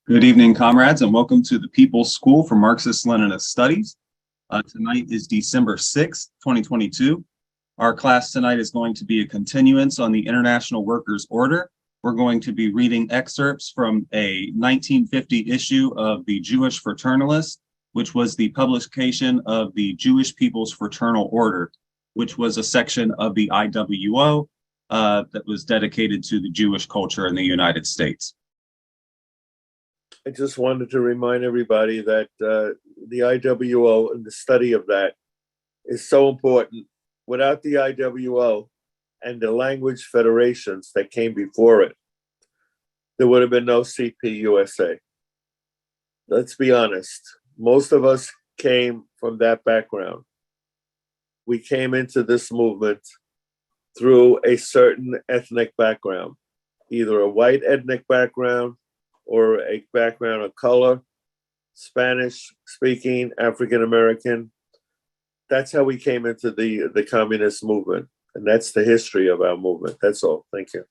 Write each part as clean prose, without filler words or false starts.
Good evening, comrades, and welcome to the People's School for Marxist-Leninist Studies. Tonight is December 6th, 2022. Our class tonight is going to be a continuance on the International Workers' Order. We're going to be reading excerpts from a 1950 issue of the Jewish Fraternalist, which was the publication of the Jewish People's Fraternal Order, which was a section of the IWO that was dedicated to the Jewish culture in the United States. I just wanted to remind everybody that the IWO and the study of that is so important. Without the IWO and the language federations that came before it, there would have been no CPUSA. Let's be honest. Most of us came from that background. We came into this movement through a certain ethnic background, either a white ethnic background or a background of color, Spanish speaking, African American. That's how we came into the communist movement. And that's the history of our movement. That's all. Thank you.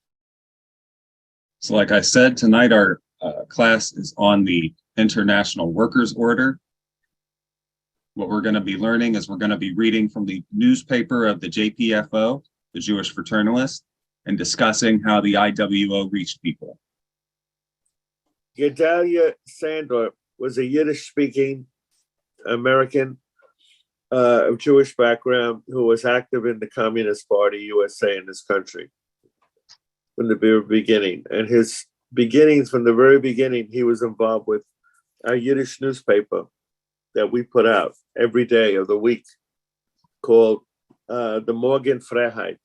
So like I said, tonight our class is on the International Workers' Order. What we're going to be learning is we're going to be reading from the newspaper of the JPFO, the Jewish Fraternalist, and discussing how the IWO reached people. Gedalia Sandor was a Yiddish-speaking American of Jewish background who was active in the Communist Party USA in this country from the very beginning. And his beginnings, from the very beginning, he was involved with our Yiddish newspaper that we put out every day of the week called the Morgen Freiheit,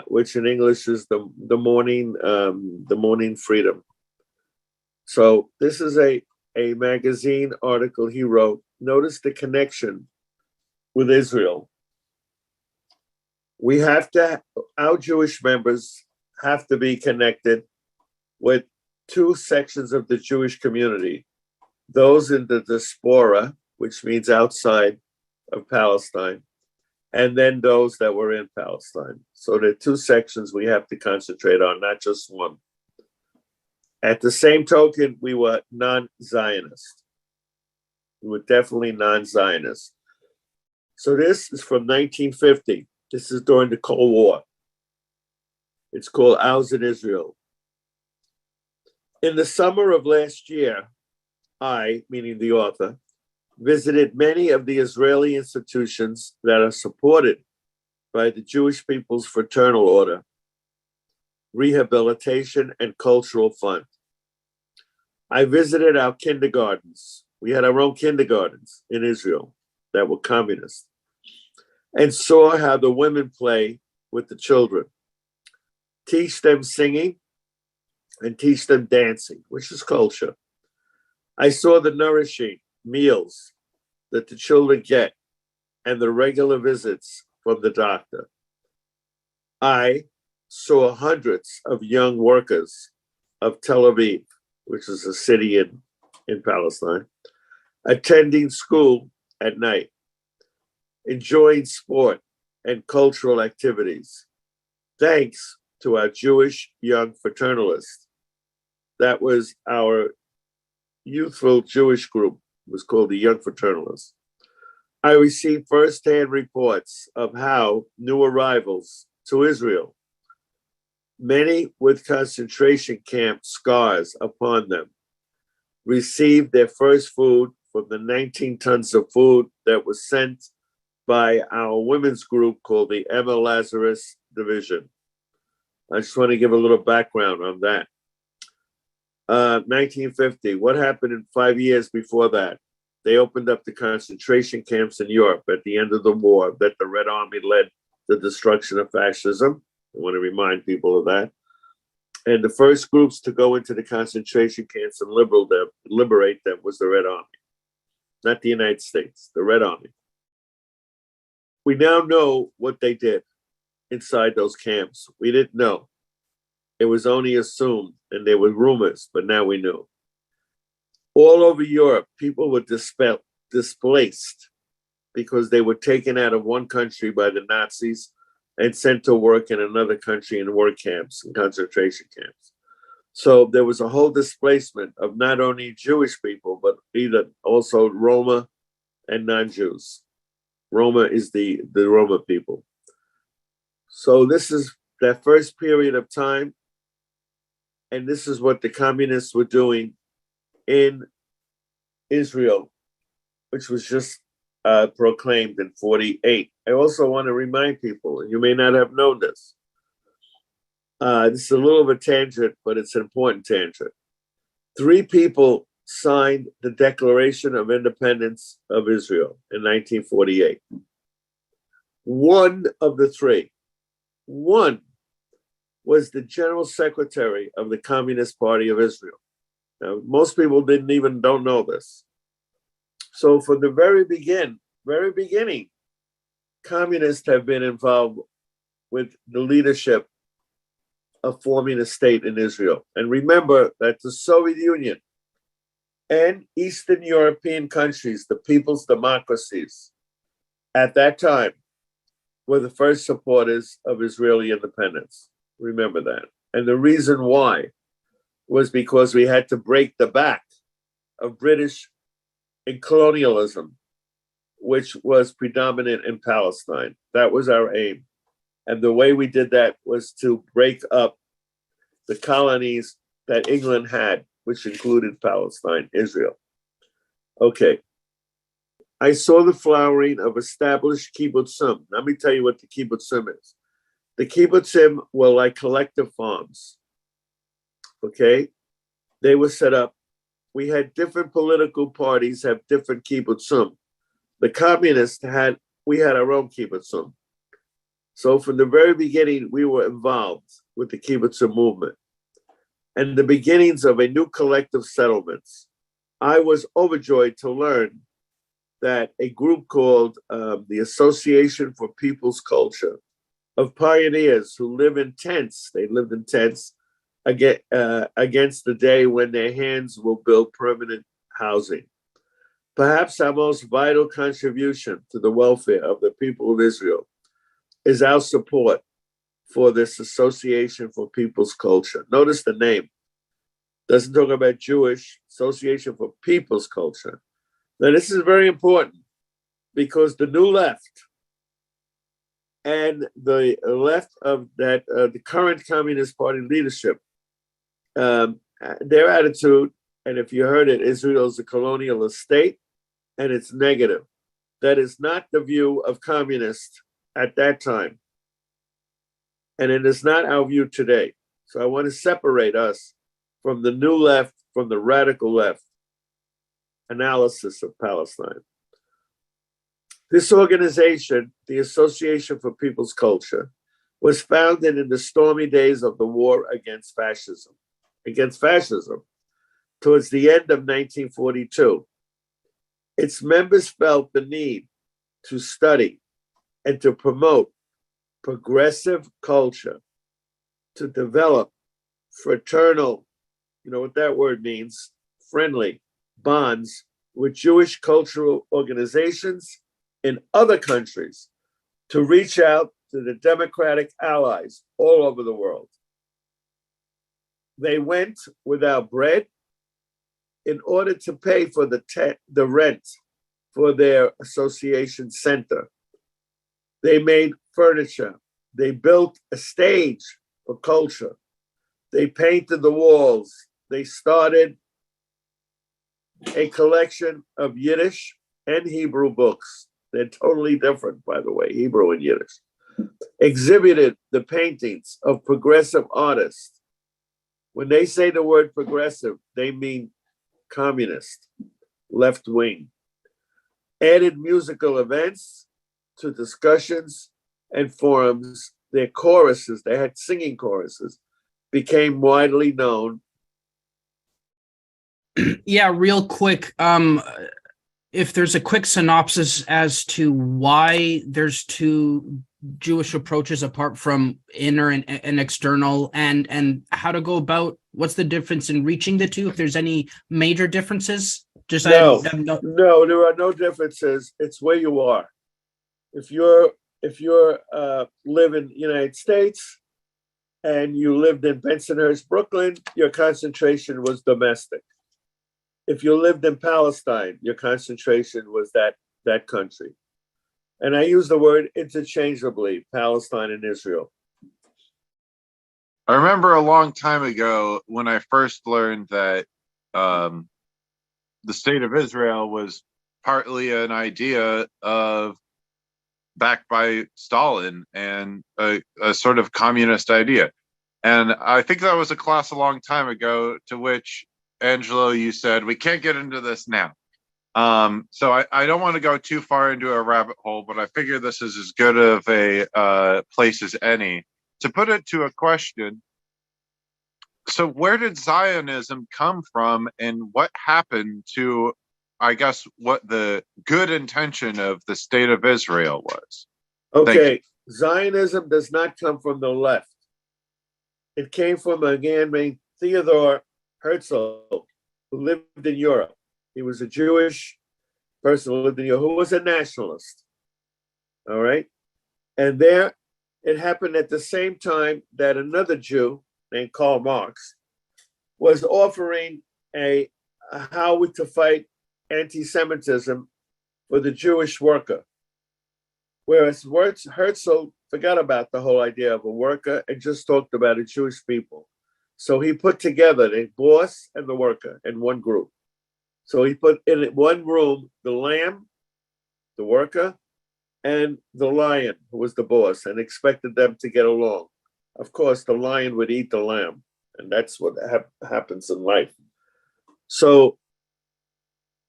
which in English is the morning freedom. So this is a magazine article he wrote. Notice the connection with Israel. Our Jewish members have to be connected with two sections of the Jewish community. Those in the diaspora, which means outside of Palestine, and then those that were in Palestine. So there are two sections we have to concentrate on, not just one. At the same token, we were non-Zionist. We were definitely non-Zionist. So this is from 1950. This is during the Cold War. It's called Ours in Israel. In the summer of last year, I, meaning the author, visited many of the Israeli institutions that are supported by the Jewish People's Fraternal Order, Rehabilitation and Cultural Fund. I visited our kindergartens. We had our own kindergartens in Israel that were communist, and saw how the women play with the children, teach them singing and teach them dancing, which is culture. I saw the nourishing meals that the children get and the regular visits from the doctor. I saw hundreds of young workers of Tel Aviv, which is a city in Palestine, attending school at night, enjoying sport and cultural activities, thanks to our Jewish young fraternalists. That was our youthful Jewish group. It was called the Young Fraternalists. I received firsthand reports of how new arrivals to Israel, many with concentration camp scars upon them, received their first food from the 19 tons of food that was sent by our women's group called the Lazarus division. I just want to give a little background on that. 1950, what happened in 5 years before that? They opened up the concentration camps in Europe at the end of the war that the Red Army led the destruction of fascism. I want to remind people of that. And the first groups to go into the concentration camps and liberate them was the Red Army, not the United States, the Red Army. We now know what they did inside those camps. We didn't know. It was only assumed, and there were rumors, but now we know. All over Europe, people were displaced because they were taken out of one country by the Nazis and sent to work in another country in work camps and concentration camps. So there was a whole displacement of not only Jewish people, but also Roma and non-Jews. Roma is the Roma people. So this is that first period of time. And this is what the communists were doing in Israel, which was just proclaimed in 48. I also want to remind people, and you may not have known this, this is a little of a tangent, but it's an important tangent. 3 people signed the Declaration of Independence of Israel in 1948. One of the 3, one was the General Secretary of the Communist Party of Israel. Now, most people don't know this. So from the very beginning, communists have been involved with the leadership of forming a state in Israel. And remember that the Soviet Union and Eastern European countries, the people's democracies, at that time were the first supporters of Israeli independence. Remember that. And the reason why was because we had to break the back of British colonialism, which was predominant in Palestine. That was our aim. And the way we did that was to break up the colonies that England had, which included Palestine, Israel. Okay. I saw the flowering of established kibbutzim. Let me tell you what the kibbutzim is. The kibbutzim were like collective farms. Okay? They were set up. We had different political parties have different kibbutzim. The communists we had our own kibbutzim. So from the very beginning, we were involved with the kibbutzim movement and the beginnings of a new collective settlements. I was overjoyed to learn that a group called the Association for People's Culture of pioneers who live in tents, they lived in tents against the day when their hands will build permanent housing. Perhaps our most vital contribution to the welfare of the people of Israel is our support for this Association for People's Culture. Notice the name. Doesn't talk about Jewish, Association for People's Culture. Now, this is very important because the New Left and the left of that, the current Communist Party leadership, their attitude, and if you heard it, Israel is a colonialist state, and it's negative. That is not the view of communists at that time. And it is not our view today. So I want to separate us from the New Left, from the radical left analysis of Palestine. This organization, the Association for People's Culture, was founded in the stormy days of the war against fascism, towards the end of 1942. Its members felt the need to study and to promote progressive culture, to develop fraternal, you know what that word means, friendly bonds with Jewish cultural organizations in other countries, to reach out to the democratic allies all over the world. They went without bread in order to pay for the rent for their association center. They made furniture. They built a stage for culture. They painted the walls. They started a collection of Yiddish and Hebrew books. They're totally different, by the way, Hebrew and Yiddish. Exhibited the paintings of progressive artists. When they say the word progressive, they mean communist, left wing. Added musical events to discussions and forums. Their choruses, they had singing choruses, became widely known. Yeah, real quick. If there's a quick synopsis as to why there's two Jewish approaches apart from inner and external, and how to go about, what's the difference in reaching the two? If there's any major differences? No, there are no differences. It's where you are. If you're live in the United States, and you lived in Bensonhurst, Brooklyn, your concentration was domestic. If you lived in Palestine, your concentration was that country. And I use the word interchangeably, Palestine and Israel. I remember a long time ago when I first learned that the state of Israel was partly an idea of backed by Stalin and a sort of communist idea. And I think that was a class a long time ago, to which, Angelo, you said, we can't get into this now. So I don't want to go too far into a rabbit hole, but I figure this is as good of a place as any. To put it to a question, so where did Zionism come from, and what happened to, I guess, what the good intention of the state of Israel was? Okay, Zionism does not come from the left. It came from a man named Theodor Herzl, who lived in Europe. He was a Jewish person who lived in Europe, who was a nationalist. All right. And there, it happened at the same time that another Jew named Karl Marx was offering how to fight anti-Semitism for the Jewish worker. Whereas Herzl forgot about the whole idea of a worker and just talked about the Jewish people. So he put together the boss and the worker in one group. So he put in one room the lamb, the worker, and the lion, who was the boss, and expected them to get along. Of course, the lion would eat the lamb, and that's what happens in life. So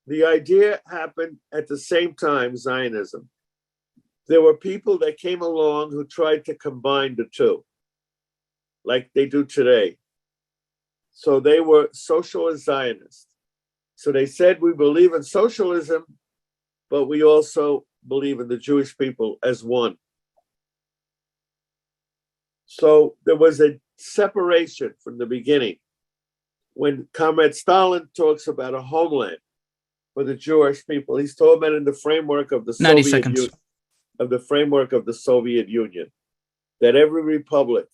the idea happened at the same time, Zionism. There were people that came along who tried to combine the two, like they do today. So they were socialist Zionists. So they said, we believe in socialism, but we also believe in the Jewish people as one. So there was a separation from the beginning. When Comrade Stalin talks about a homeland for the Jewish people, he's talking about in the framework of the Soviet Union, that every republic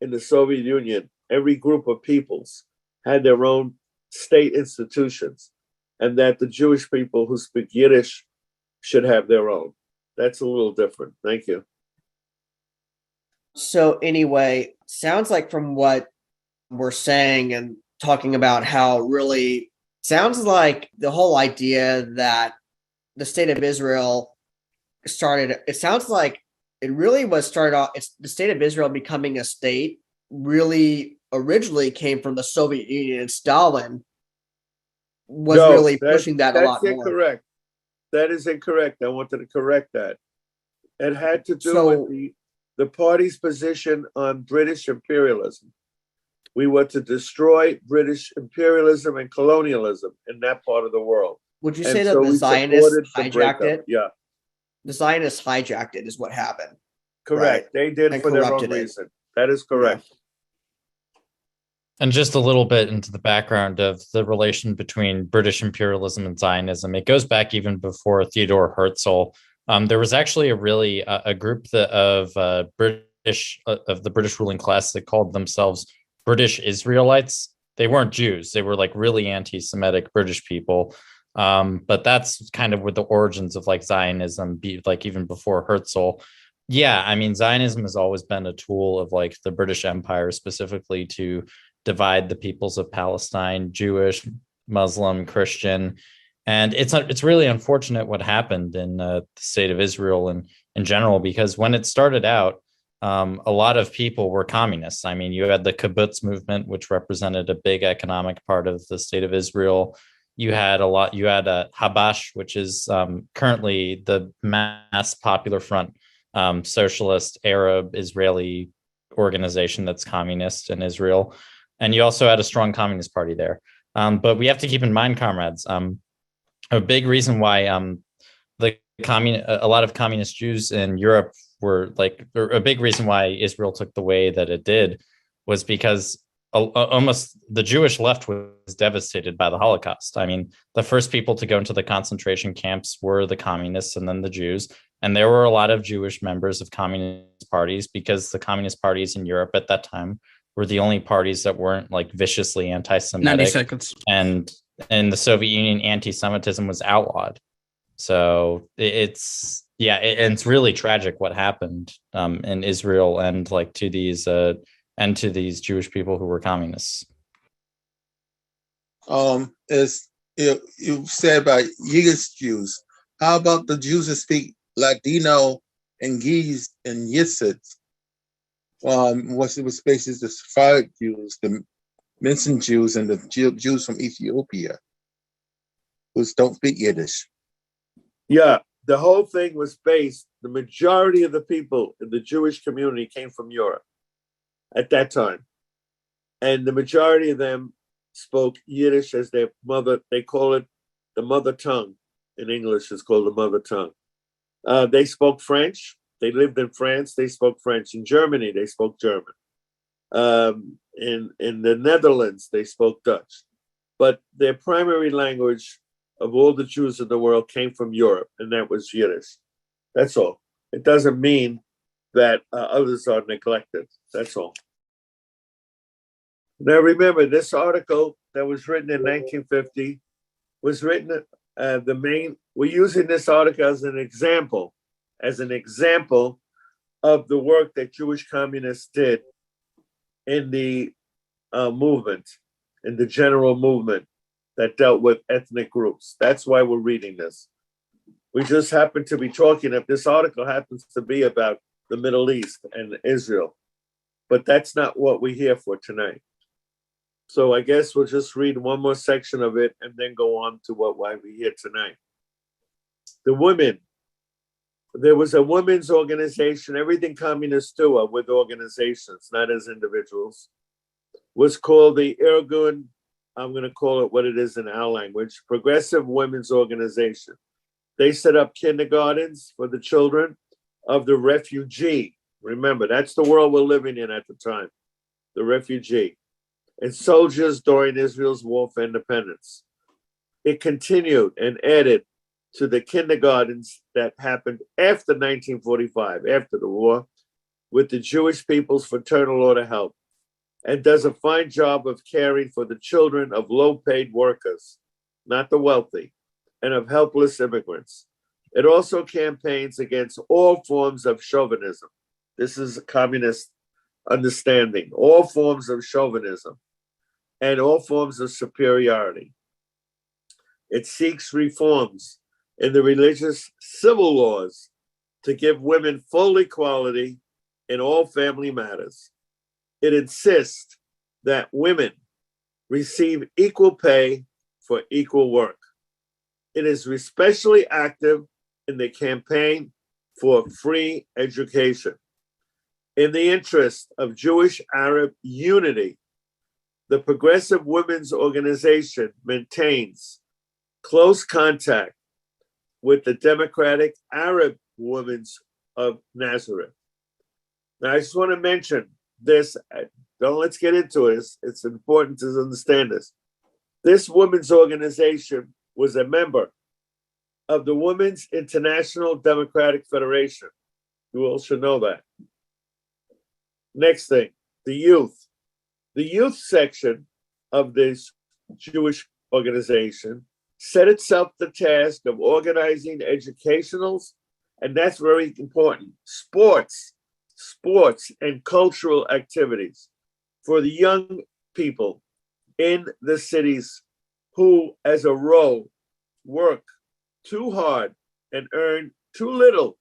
in the Soviet Union, every group of peoples had their own state institutions, and that the Jewish people who speak Yiddish should have their own. That's a little different. Thank you. So anyway, sounds like from what we're saying and talking about how really sounds like the whole idea that the state of Israel started, it sounds like it really was started off, it's the state of Israel becoming a state really originally came from the Soviet Union, and Stalin was really pushing that a lot more. That's incorrect. That is incorrect. I wanted to correct that. It had to do with the party's position on British imperialism. We were to destroy British imperialism and colonialism in that part of the world. Would you say that the Zionists hijacked it? Yeah. The Zionists hijacked it is what happened. Correct. Right? They did and for their own reason. That is correct. Yeah. And just a little bit into the background of the relation between British imperialism and Zionism. It goes back even before Theodor Herzl. There was actually a group of the British ruling class that called themselves British Israelites. They weren't Jews. They were like really anti-Semitic British people. But that's kind of where the origins of like Zionism be, like even before Herzl. Yeah, I mean, Zionism has always been a tool of like the British Empire specifically to divide the peoples of Palestine, Jewish, Muslim, Christian. And it's really unfortunate what happened in the state of Israel and in general, because when it started out, a lot of people were communists. I mean, you had the kibbutz movement, which represented a big economic part of the state of Israel. You had Habash, which is currently the Mass Popular Front, socialist Arab Israeli organization that's communist in Israel. And you also had a strong communist party there. But we have to keep in mind, comrades, a big reason why a lot of communist Jews in Europe were a big reason why Israel took the way that it did was because almost the Jewish left was devastated by the Holocaust. I mean, the first people to go into the concentration camps were the communists and then the Jews. And there were a lot of Jewish members of communist parties because the communist parties in Europe at that time were the only parties that weren't like viciously 90 anti-Semitic. seconds. And in the Soviet Union, anti-Semitism was outlawed. So it's really tragic what happened in Israel and like to these Jewish people who were communists. As you said about Yiddish Jews, how about the Jews that speak Ladino and Ge'ez and Yiddish? What spaces the Sephardic Jews, the Minson Jews, and the Jews from Ethiopia who don't speak Yiddish? Yeah, the whole thing was based, the majority of the people in the Jewish community came from Europe at that time. And the majority of them spoke Yiddish as their mother, they call it the mother tongue. In English, it's called the mother tongue. They spoke French. They lived in France. They spoke French. In Germany, they spoke German. In the Netherlands, they spoke Dutch. But their primary language of all the Jews in the world came from Europe, and that was Yiddish. That's all. It doesn't mean that others are neglected. That's all. Now, remember, this article that was written in 1950 was written, we're using this article as an example of the work that Jewish communists did in the movement, in the general movement that dealt with ethnic groups. That's why we're reading this. We just happen to be talking, if this article happens to be about the Middle East and Israel, but that's not what we're here for tonight. So I guess we'll just read one more section of it and then go on to why we're here tonight. The women. There was a women's organization. Everything communists do are with organizations, not as individuals. Was called the Irgun, I'm going to call it what it is in our language, Progressive Women's Organization. They set up kindergartens for the children of the refugee. Remember, that's the world we're living in at the time, the refugee. And soldiers during Israel's war for independence. It continued and added to the kindergartens that happened after 1945, after the war, with the Jewish People's Fraternal Order help, and does a fine job of caring for the children of low-paid workers, not the wealthy, and of helpless immigrants. It also campaigns against all forms of chauvinism. This is a communist understanding, all forms of chauvinism and all forms of superiority. It seeks reforms in the religious civil laws to give women full equality in all family matters. It insists that women receive equal pay for equal work. It is especially active in the campaign for free education. In the interest of Jewish-Arab unity, the Progressive Women's Organization maintains close contact with the Democratic Arab Women's of Nazareth. Now, I just want to mention this. Let's get into it. It's important to understand this. This women's organization was a member of the Women's International Democratic Federation. You all should know that. Next thing, the youth. The youth section of this Jewish organization set itself the task of organizing educationals, and that's very important, sports and cultural activities for the young people in the cities who, as a role, work too hard and earn too little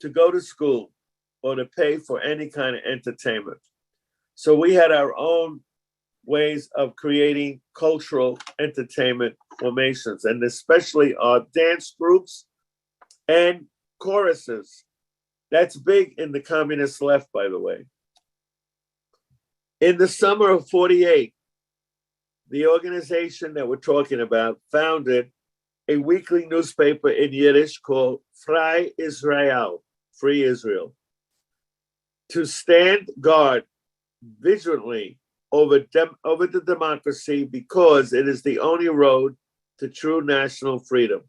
to go to school or to pay for any kind of entertainment. So we had our own ways of creating cultural entertainment formations, and especially our dance groups and choruses. That's big in the communist left, by the way. In the summer of 48, the organization that we're talking about founded a weekly newspaper in Yiddish called Frei Israel, Free Israel, to stand guard vigilantly over the democracy because it is the only road to true national freedom.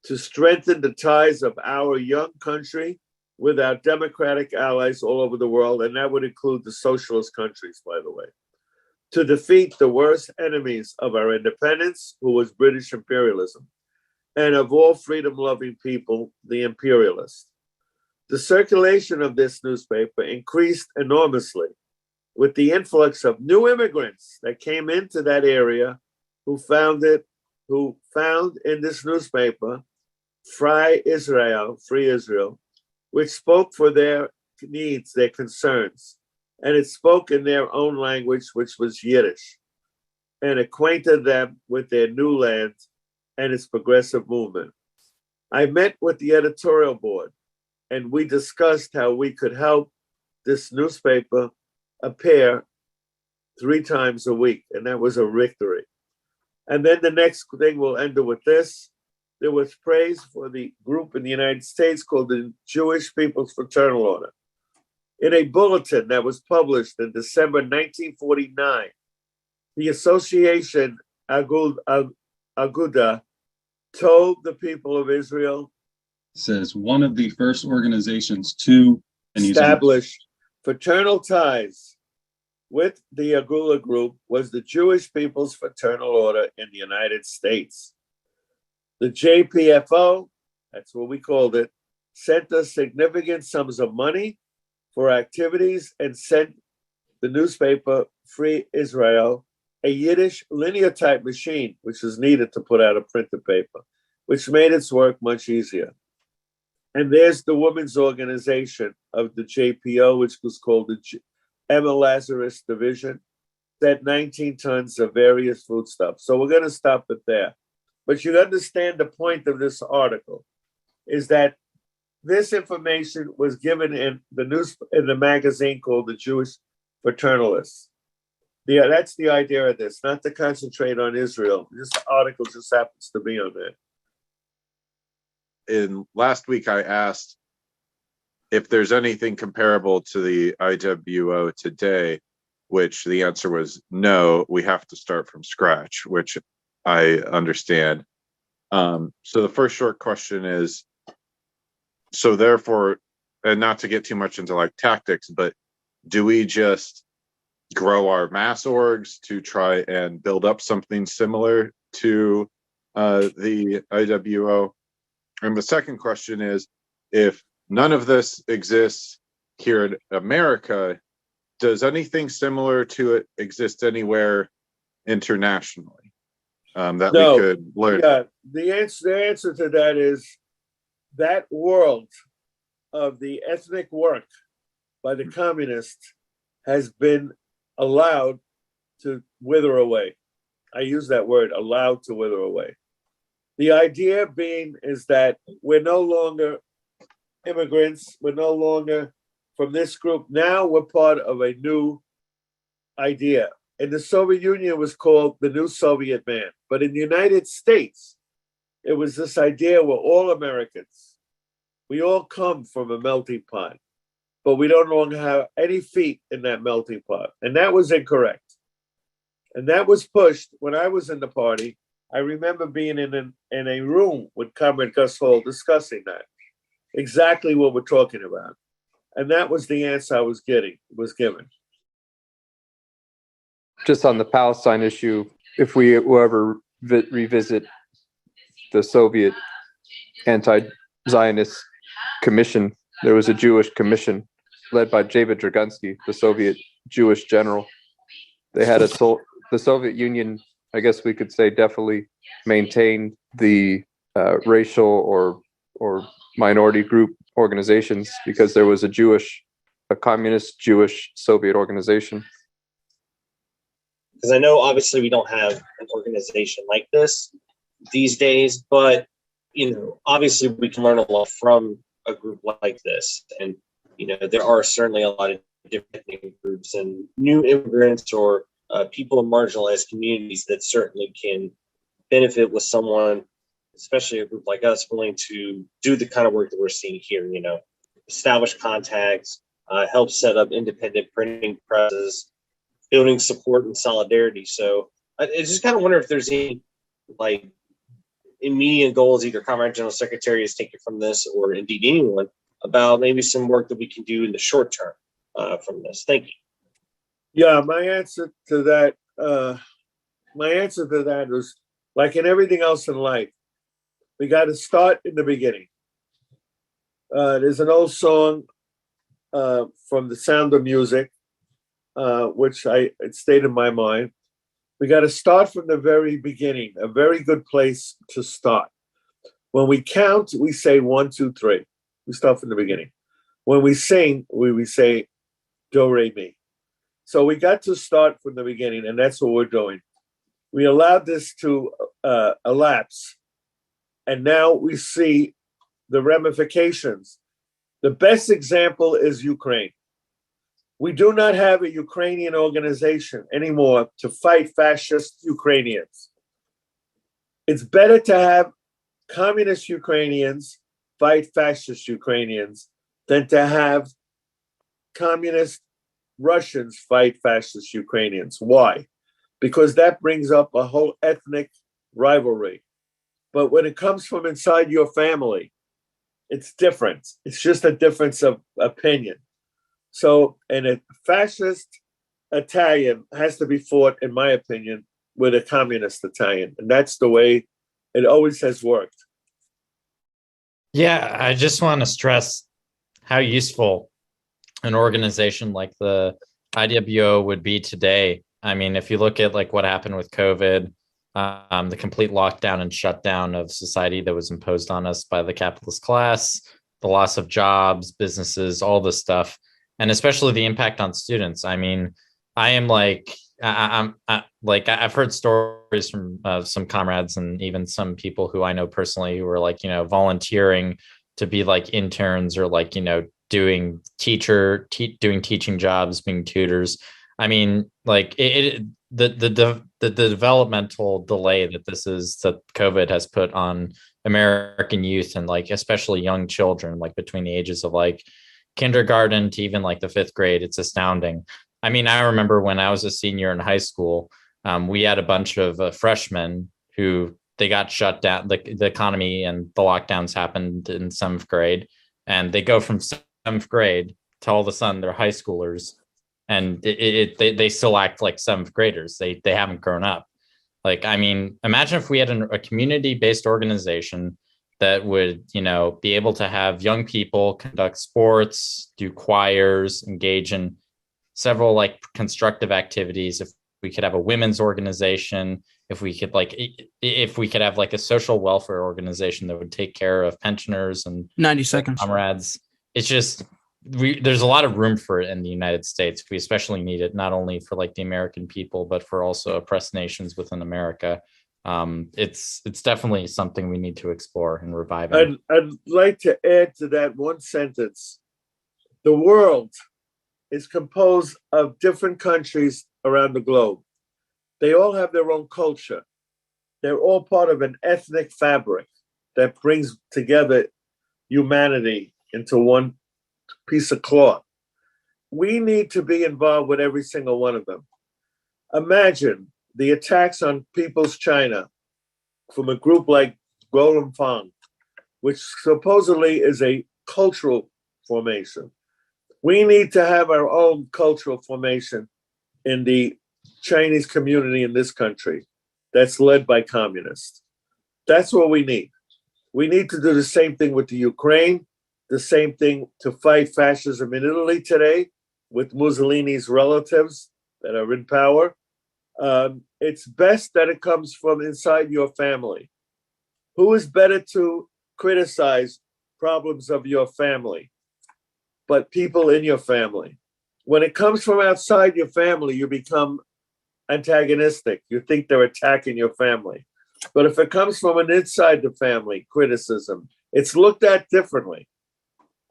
to strengthen the ties of our young country with our democratic allies all over the world, and that would include the socialist countries, by the way, to defeat the worst enemies of our independence, who was British imperialism, and of all freedom-loving people, the imperialists. The circulation of this newspaper increased enormously with the influx of new immigrants that came into that area who found in this newspaper Frei Israel, Free Israel, which spoke for their needs, their concerns, and it spoke in their own language, which was Yiddish, and acquainted them with their new land and its progressive movement. I met with the editorial board, and we discussed how we could help this newspaper appear 3 times a week, and that was a victory. And then the next thing we'll end with this. There was praise for the group in the United States called the Jewish People's Fraternal Order. In a bulletin that was published in December 1949, the association Aguda told the people of Israel, Says one of the first organizations to establish fraternal ties with the Agula group was the Jewish People's Fraternal Order in the United States. The JPFO, that's what we called it, sent us significant sums of money for activities and sent the newspaper Free Israel a Yiddish linear type machine, which was needed to put out a printed paper, which made its work much easier. And there's the women's organization of the JPO, which was called the Lazarus division, that 19 tons of various foodstuffs. So we're going to stop it there. But you understand the point of this article is that this information was given in the magazine called the Jewish Fraternalists. Yeah, that's the idea of this, not to concentrate on Israel. This article just happens to be on there. Last week, I asked if there's anything comparable to the IWO today, which the answer was no, we have to start from scratch, which I understand. So the first short question is, so therefore, and not to get too much into like tactics, but do we just grow our mass orgs to try and build up something similar to the IWO? And the second question is, if none of this exists here in America, does anything similar to it exist anywhere internationally that we could learn? Yeah, the answer to that is that world of the ethnic work by the communists has been allowed to wither away. I use that word, allowed to wither away. The idea being is that we're no longer immigrants. We're no longer from this group. Now we're part of a new idea. In the Soviet Union, it was called the New Soviet Man. But in the United States, it was this idea we're all Americans. We all come from a melting pot, but we don't longer have any feet in that melting pot. And that was incorrect. And that was pushed when I was in the party. I remember being in a room with Comrade Gus Hall discussing that, exactly what we're talking about. And that was the answer I was given. Just on the Palestine issue, if we ever revisit the Soviet anti-Zionist commission, there was a Jewish commission led by David Dragunsky, the Soviet Jewish general. They had the Soviet Union, I guess we could say, definitely maintained the racial or minority group organizations because there was a communist Jewish Soviet organization. Because I know obviously we don't have an organization like this these days, but obviously we can learn a lot from a group like this. And there are certainly a lot of different groups and new immigrants or people in marginalized communities that certainly can benefit with someone, especially a group like us, willing to do the kind of work that we're seeing here, establish contacts, help set up independent printing presses, building support and solidarity. So I just kind of wonder if there's any immediate goals, either Comrade General Secretary is taking from this, or indeed anyone, about maybe some work that we can do in the short term from this? Thank you. Yeah, my answer to that is, like in everything else in life, we got to start in the beginning. There's an old song from The Sound of Music, which it stayed in my mind. We got to start from the very beginning, a very good place to start. When we count, we say 1, 2, 3. We start from the beginning. When we sing, we say do, re, mi. So we got to start from the beginning, and that's what we're doing. We allowed this to elapse, and now we see the ramifications. The best example is Ukraine. We do not have a Ukrainian organization anymore to fight fascist Ukrainians. It's better to have communist Ukrainians fight fascist Ukrainians than to have communist Russians fight fascist Ukrainians. Why? Because that brings up a whole ethnic rivalry. But when it comes from inside your family, it's different. It's just a difference of opinion. So, and a fascist Italian has to be fought, in my opinion, with a communist Italian. And that's the way it always has worked. Yeah, I just want to stress how useful an organization like the IWO would be today. I mean, if you look at like what happened with COVID, the complete lockdown and shutdown of society that was imposed on us by the capitalist class, the loss of jobs, businesses, all this stuff, and especially the impact on students. I mean, I am like, I've heard stories from some comrades and even some people who I know personally who were like, volunteering to be like interns or like, doing teaching jobs, being tutors. I mean, like the developmental delay that COVID has put on American youth and like especially young children, like between the ages of like kindergarten to even like the 5th grade, it's astounding. I mean, I remember when I was a senior in high school, we had a bunch of freshmen who they got shut down. The economy and the lockdowns happened in 7th grade, and they go from 7th grade to all of a sudden they're high schoolers, and they still act like 7th graders. They haven't grown up. Like, I mean, imagine if we had a community-based organization that would, be able to have young people conduct sports, do choirs, engage in several like constructive activities. If we could have a women's organization, if we could have like a social welfare organization that would take care of pensioners and 90 seconds comrades. It's just, there's a lot of room for it in the United States. We especially need it, not only for like the American people, but for also oppressed nations within America. It's definitely something we need to explore and revive. I'd like to add to that one sentence. The world is composed of different countries around the globe. They all have their own culture. They're all part of an ethnic fabric that brings together humanity into one piece of cloth. We need to be involved with every single one of them. Imagine the attacks on People's China from a group like Guolin, which supposedly is a cultural formation. We need to have our own cultural formation in the Chinese community in this country that's led by communists. That's what we need. We need to do the same thing with the Ukraine, the same thing to fight fascism in Italy today with Mussolini's relatives that are in power. It's best that it comes from inside your family. Who is better to criticize problems of your family but people in your family? When it comes from outside your family, you become antagonistic. You think they're attacking your family. But if it comes from an inside the family criticism, it's looked at differently.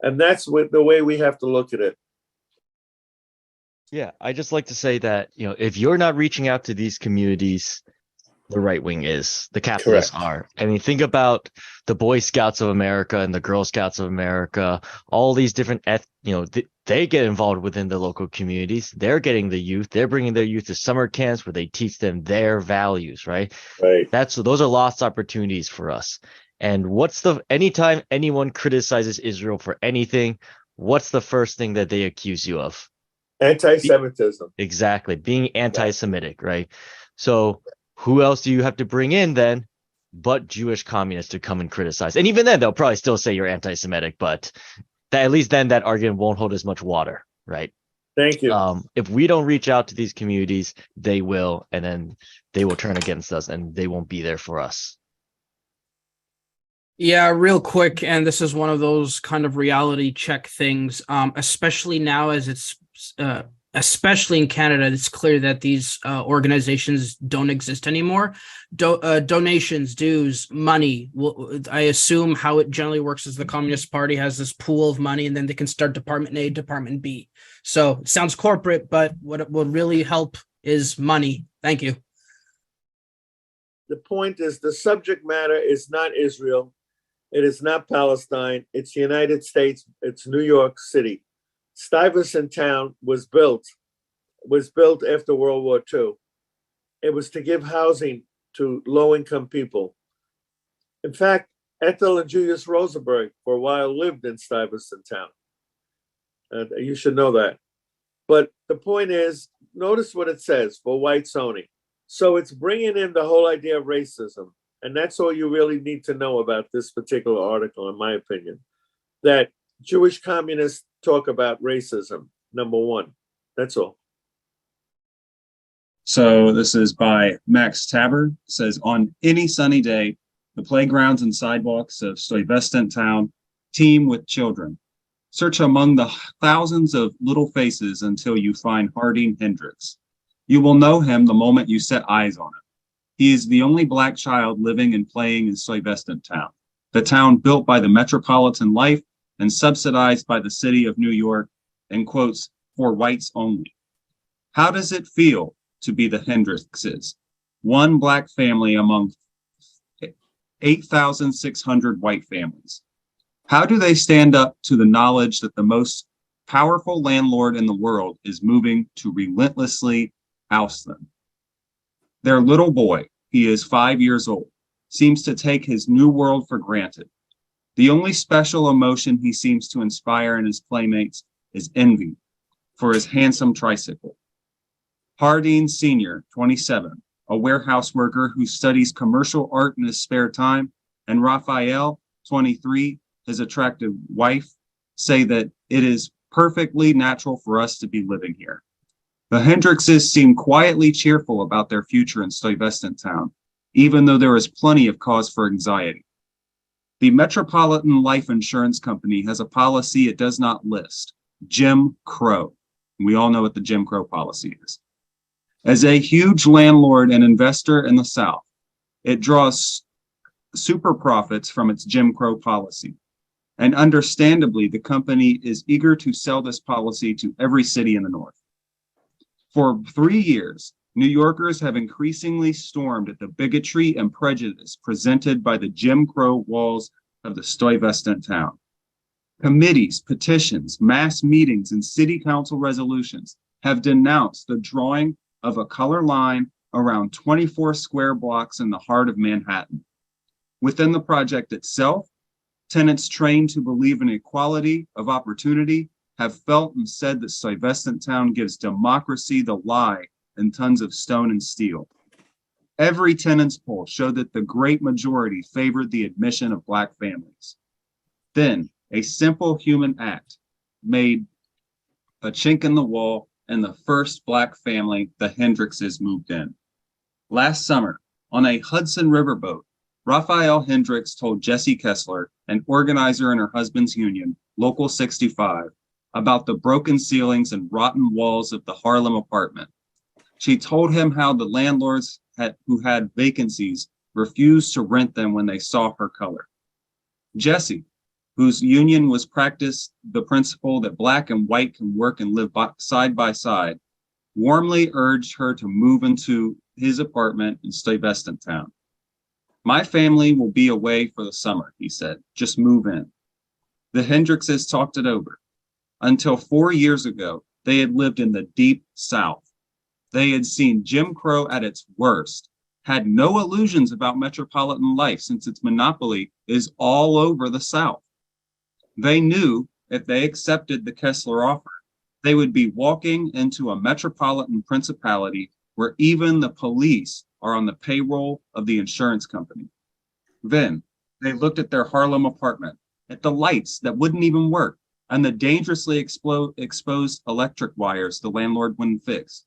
And that's the way we have to look at it. Yeah, I just like to say that, if you're not reaching out to these communities, the right wing is. The capitalists are. I mean, think about the Boy Scouts of America and the Girl Scouts of America. All these different, they get involved within the local communities. They're getting the youth. They're bringing their youth to summer camps where they teach them their values. Right. Right. Those are lost opportunities for us. And anytime anyone criticizes Israel for anything, what's the first thing that they accuse you of? Anti-Semitism. Exactly. Being anti-Semitic, right? So who else do you have to bring in then but Jewish communists to come and criticize? And even then, they'll probably still say you're anti-Semitic, but at least then that argument won't hold as much water, right? Thank you. If we don't reach out to these communities, they will, and then they will turn against us and they won't be there for us. Yeah, real quick, and this is one of those kind of reality check things, especially now as it's, especially in Canada, it's clear that these organizations don't exist anymore. Donations, dues, money. I assume how it generally works is the Communist Party has this pool of money, and then they can start Department A, Department B. So it sounds corporate, but what will really help is money. Thank you. The point is the subject matter is not Israel. It is not Palestine. It's the United States. It's New York City. Stuyvesant Town was built after World War II. It was to give housing to low-income people. In fact, Ethel and Julius Rosenberg for a while lived in Stuyvesant Town. You should know that. But the point is, notice what it says for whites only. So it's bringing in the whole idea of racism. And that's all you really need to know about this particular article, in my opinion, that Jewish communists talk about racism, number one. That's all. So this is by Max Taber. It says, on any sunny day, the playgrounds and sidewalks of Stuyvesant Town teem with children. Search among the thousands of little faces until you find Harding Hendricks. You will know him the moment you set eyes on him. He is the only Black child living and playing in Stuyvesant Town, the town built by the metropolitan life and subsidized by the city of New York, in quotes, for whites only. How does it feel to be the Hendrickses, one Black family among 8,600 white families? How do they stand up to the knowledge that the most powerful landlord in the world is moving to relentlessly oust them? Their little boy, he is 5 years old, seems to take his new world for granted. The only special emotion he seems to inspire in his playmates is envy for his handsome tricycle. Harding Sr., 27, a warehouse worker who studies commercial art in his spare time, and Raphael, 23, his attractive wife, say that it is perfectly natural for us to be living here. The Hendrickses seem quietly cheerful about their future in Stuyvesant Town, even though there is plenty of cause for anxiety. The Metropolitan Life Insurance Company has a policy it does not list, Jim Crow. We all know what the Jim Crow policy is. As a huge landlord and investor in the South, it draws super profits from its Jim Crow policy. And understandably, the company is eager to sell this policy to every city in the North. For 3 years, New Yorkers have increasingly stormed at the bigotry and prejudice presented by the Jim Crow walls of the Stuyvesant Town. Committees, petitions, mass meetings, and city council resolutions have denounced the drawing of a color line around 24 square blocks in the heart of Manhattan. Within the project itself, tenants trained to believe in equality of opportunity have felt and said that Stuyvesant Town gives democracy the lie in tons of stone and steel. Every tenants poll showed that the great majority favored the admission of Black families. Then, a simple human act made a chink in the wall, and the first Black family, the Hendrickses, moved in. Last summer, on a Hudson River boat, Raphael Hendricks told Jessie Kessler, an organizer in her husband's union, Local 65, about the broken ceilings and rotten walls of the Harlem apartment. She told him how the landlords who had vacancies refused to rent them when they saw her color. Jessie, whose union practiced the principle that Black and white can work and live side by side, warmly urged her to move into his apartment in Stuyvesant Town. My family will be away for the summer, he said. Just move in. The Hendrickses talked it over. Until 4 years ago, they had lived in the deep South. They had seen Jim Crow at its worst, had no illusions about metropolitan life since its monopoly is all over the South. They knew if they accepted the Kessler offer, they would be walking into a metropolitan principality where even the police are on the payroll of the insurance company. Then they looked at their Harlem apartment, at the lights that wouldn't even work, and the dangerously exposed electric wires the landlord wouldn't fix.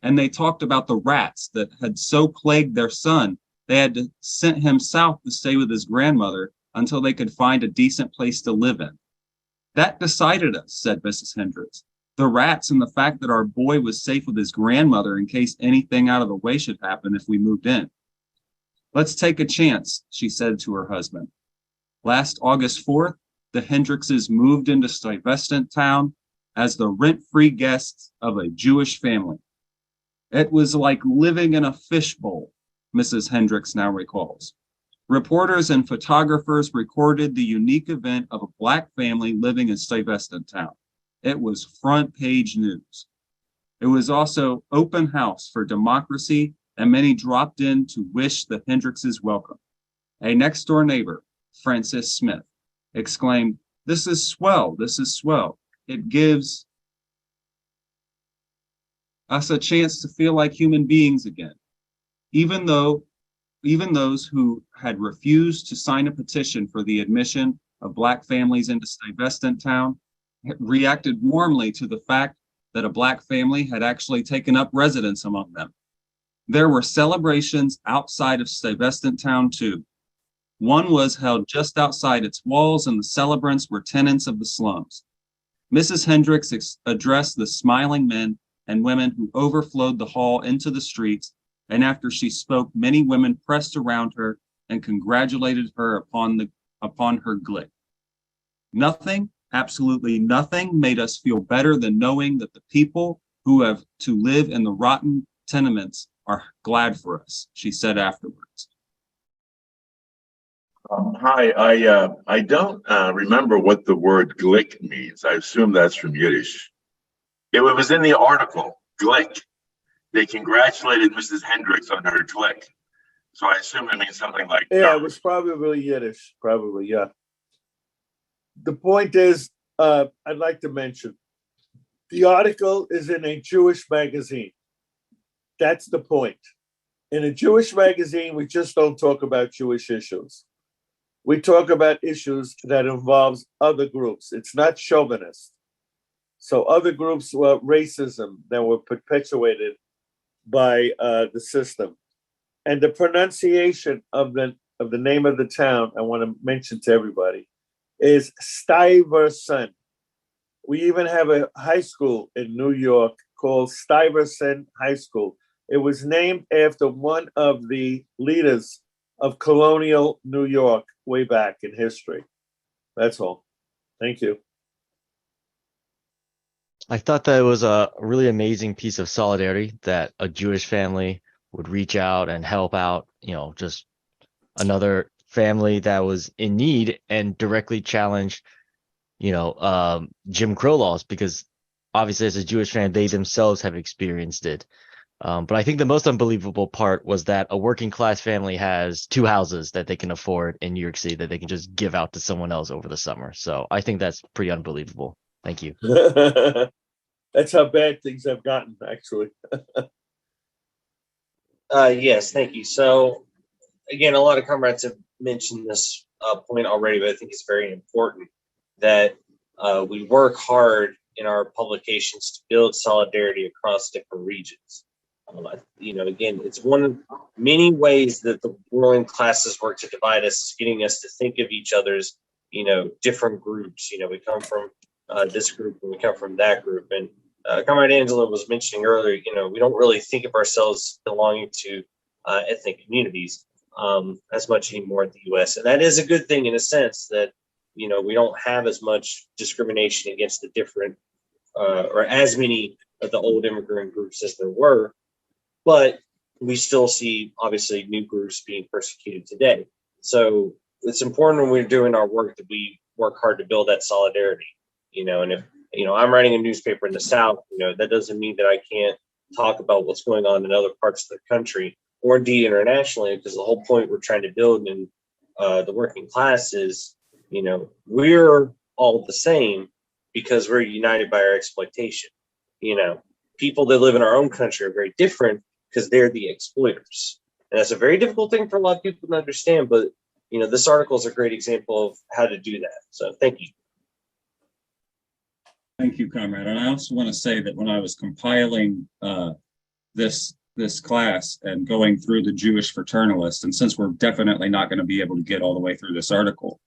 And they talked about the rats that had so plagued their son, they had to send him south to stay with his grandmother until they could find a decent place to live in. That decided us, said Mrs. Hendricks. The rats and the fact that our boy was safe with his grandmother in case anything out of the way should happen if we moved in. Let's take a chance, she said to her husband. Last August 4th, the Hendrickses moved into Stuyvesant Town as the rent-free guests of a Jewish family. It was like living in a fishbowl, Mrs. Hendricks now recalls. Reporters and photographers recorded the unique event of a Black family living in Stuyvesant Town. It was front page news. It was also open house for democracy, and many dropped in to wish the Hendrickses welcome. A next door neighbor, Francis Smith, exclaimed, "This is swell, this is swell. It gives us a chance to feel like human beings again." Even those who had refused to sign a petition for the admission of Black families into Stuyvesant Town reacted warmly to the fact that a Black family had actually taken up residence among them. There were celebrations outside of Stuyvesant Town too. One was held just outside its walls, and the celebrants were tenants of the slums. Mrs. Hendricks addressed the smiling men and women who overflowed the hall into the streets, and after she spoke, many women pressed around her and congratulated her upon her glick. Nothing, absolutely nothing, made us feel better than knowing that the people who have to live in the rotten tenements are glad for us, she said afterwards. Hi, I don't remember what the word glick means. I assume that's from Yiddish. It was in the article, glick. They congratulated Mrs. Hendricks on her glick. So I assume it means something like that. Yeah, it was probably Yiddish, probably, yeah. The point is, I'd like to mention, the article is in a Jewish magazine. That's the point. In a Jewish magazine, we just don't talk about Jewish issues. We talk about issues that involves other groups. It's not chauvinist. So other groups were racism that were perpetuated by the system. And the pronunciation of the name of the town, I want to mention to everybody, is Stuyvesant. We even have a high school in New York called Stuyvesant High School. It was named after one of the leaders of colonial New York way back in history. That's all. Thank you. I thought that it was a really amazing piece of solidarity that a Jewish family would reach out and help out, just another family that was in need and directly challenge, Jim Crow laws, because obviously as a Jewish family, they themselves have experienced it. But I think the most unbelievable part was that a working class family has 2 houses that they can afford in New York City that they can just give out to someone else over the summer. So I think that's pretty unbelievable. Thank you. That's how bad things have gotten, actually. Yes, thank you. So, again, a lot of comrades have mentioned this point already, but I think it's very important that we work hard in our publications to build solidarity across different regions. Again, it's one of many ways that the ruling classes work to divide us, getting us to think of each other's, different groups. We come from this group and we come from that group. And Comrade Angela was mentioning earlier, we don't really think of ourselves belonging to ethnic communities as much anymore in the U.S. And that is a good thing in a sense that, we don't have as much discrimination against the different or as many of the old immigrant groups as there were, but we still see obviously new groups being persecuted today. So it's important when we're doing our work that we work hard to build that solidarity, and if, I'm writing a newspaper in the South, that doesn't mean that I can't talk about what's going on in other parts of the country or indeed internationally, because the whole point we're trying to build in the working class is, we're all the same because we're united by our exploitation. People that live in our own country are very different because they're the exploiters. And that's a very difficult thing for a lot of people to understand, but this article is a great example of how to do that. So thank you. Thank you, comrade. And I also want to say that when I was compiling this class and going through the Jewish Fraternalist, and since we're definitely not going to be able to get all the way through this article,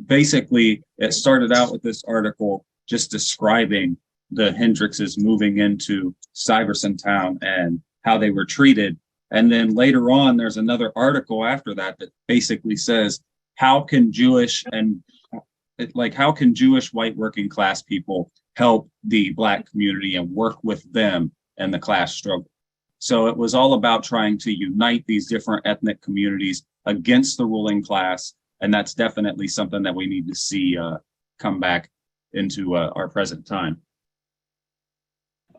basically it started out with this article just describing the Hendrixes moving into Stuyvesant Town and how they were treated. And then later on, there's another article after that that basically says, how can Jewish white working class people help the Black community and work with them in the class struggle? So it was all about trying to unite these different ethnic communities against the ruling class. And that's definitely something that we need to see come back into our present time.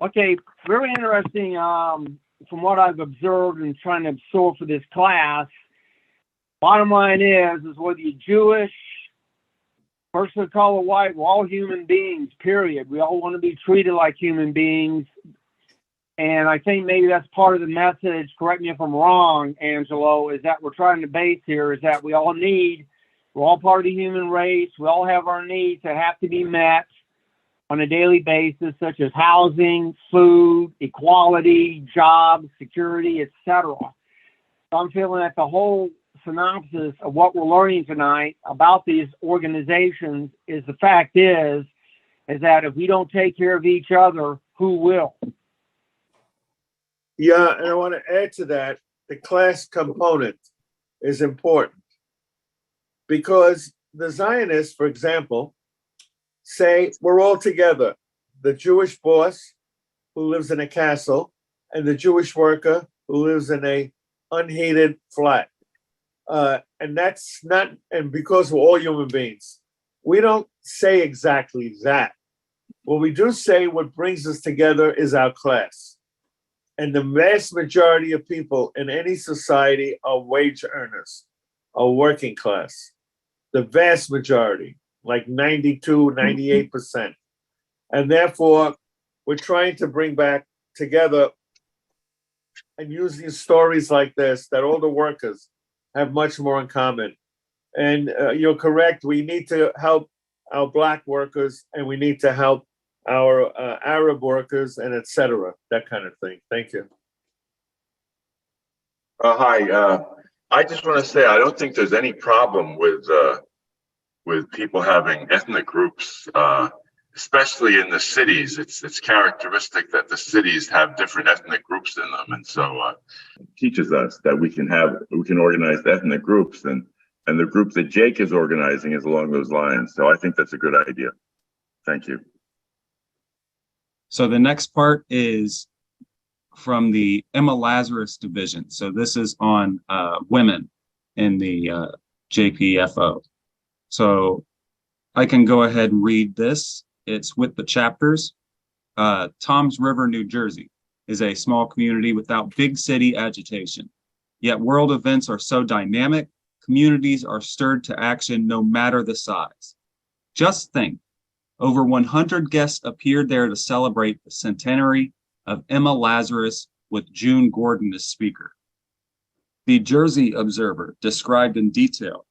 Okay, very interesting. From what I've observed and trying to absorb for this class, bottom line is whether you're Jewish, person of color, white, we're all human beings, period. We all want to be treated like human beings. And I think maybe that's part of the message, correct me if I'm wrong, Angelo, is that we're trying to base here is that we're all part of the human race. We all have our needs that have to be met on a daily basis, such as housing, food, equality, jobs, security, etc. So I'm feeling that the whole synopsis of what we're learning tonight about these organizations is the fact is that if we don't take care of each other, who will? Yeah, and I want to add to that, the class component is important because the Zionists, for example, say we're all together. The Jewish boss who lives in a castle and the Jewish worker who lives in a unheated flat. And that's not, and because we're all human beings, we don't say exactly that. What we do say, what brings us together is our class. And the vast majority of people in any society are wage earners, are working class. The vast majority, like 92, 98%. And therefore, we're trying to bring back together and use these stories like this, that all the workers have much more in common. And you're correct, we need to help our Black workers and we need to help our Arab workers and etc. That kind of thing. Thank you. Hi, I just want to say I don't think there's any problem with people having ethnic groups, especially in the cities. It's characteristic that the cities have different ethnic groups in them, and so it teaches us that we can organize ethnic groups, and the group that Jake is organizing is along those lines. So I think that's a good idea. Thank you. So the next part is from the Emma Lazarus division. So this is on women in the JPFO. So I can go ahead and read this. It's with the chapters. Toms River, New Jersey is a small community without big city agitation. Yet world events are so dynamic, communities are stirred to action no matter the size. Just think, over 100 guests appeared there to celebrate the centenary of Emma Lazarus with June Gordon as speaker. The Jersey Observer described in detail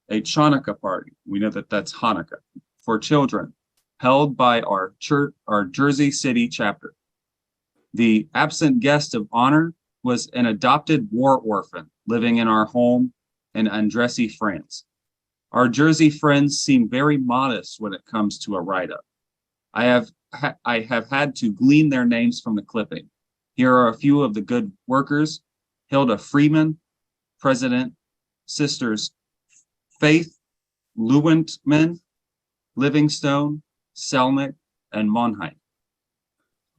a Chanukah party, we know that that's Hanukkah, for children held by our Jersey City chapter. The absent guest of honor was an adopted war orphan living in our home in Andressy, France. Our Jersey friends seem very modest when it comes to a write-up. I have had to glean their names from the clipping. Here are a few of the good workers: Hilda Freeman, President, Sisters Faith, Lewentman, Livingstone, Selnick, and Monheit.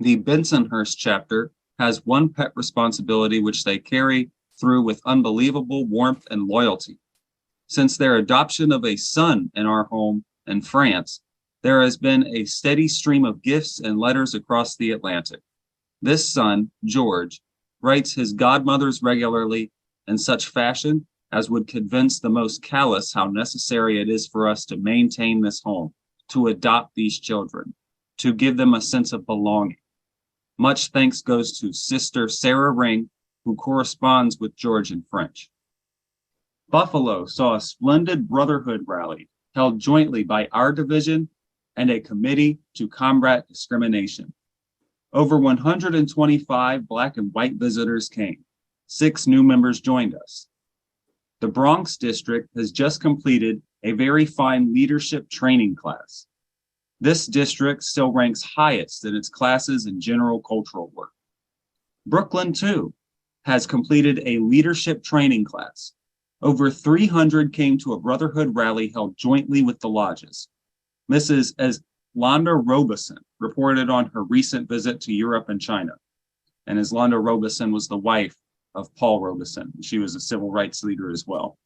The Bensonhurst chapter has one pet responsibility which they carry through with unbelievable warmth and loyalty. Since their adoption of a son in our home in France, there has been a steady stream of gifts and letters across the Atlantic. This son, George, writes his godmothers regularly in such fashion as would convince the most callous how necessary it is for us to maintain this home, to adopt these children, to give them a sense of belonging. Much thanks goes to Sister Sarah Ring, who corresponds with George in French. Buffalo saw a splendid brotherhood rally held jointly by our division and a committee to combat discrimination. Over 125 Black and white visitors came. 6 new members joined us. The Bronx district has just completed a very fine leadership training class. This district still ranks highest in its classes in general cultural work. Brooklyn, too, has completed a leadership training class. Over 300 came to a brotherhood rally held jointly with the lodges. Mrs. Eslanda Robeson reported on her recent visit to Europe and China. And Eslanda Robeson was the wife of Paul Robeson. She was a civil rights leader as well.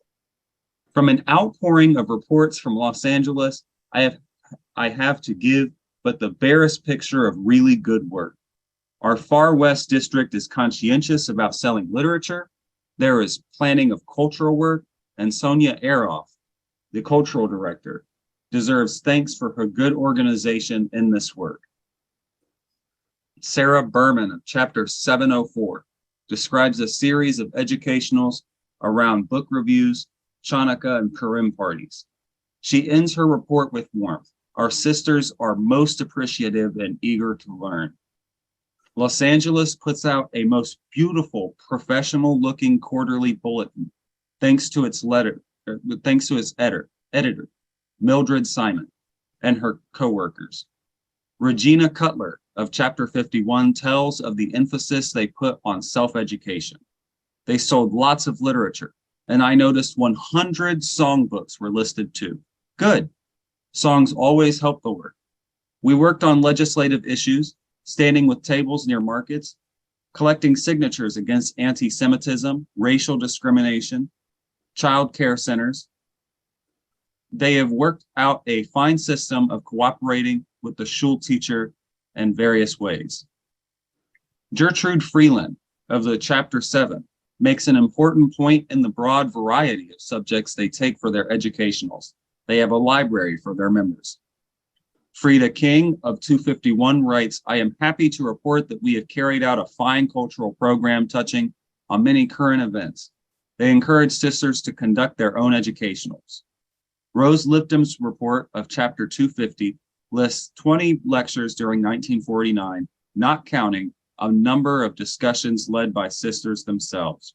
From an outpouring of reports from Los Angeles, I have to give but the barest picture of really good work. Our Far West district is conscientious about selling literature. There is planning of cultural work, and Sonia Aroff, the cultural director, deserves thanks for her good organization in this work. Sarah Berman of Chapter 704 describes a series of educationals around book reviews, Chanukah, and Purim parties. She ends her report with warmth. Our sisters are most appreciative and eager to learn. Los Angeles puts out a most beautiful, professional-looking quarterly bulletin, thanks to its editor, Mildred Simon, and her co-workers. Regina Cutler of Chapter 51 tells of the emphasis they put on self-education. They sold lots of literature, and I noticed 100 songbooks were listed too. Good. Songs always help the work. We worked on legislative issues, standing with tables near markets, collecting signatures against anti-Semitism, racial discrimination, child care centers. They have worked out a fine system of cooperating with the shul teacher in various ways. Gertrude Freeland of the Chapter 7 makes an important point in the broad variety of subjects they take for their educationals. They have a library for their members. Frida King of 251 writes, I am happy to report that we have carried out a fine cultural program touching on many current events. They encourage sisters to conduct their own educationals. Rose Lipton's report of Chapter 250 lists 20 lectures during 1949, not counting a number of discussions led by sisters themselves.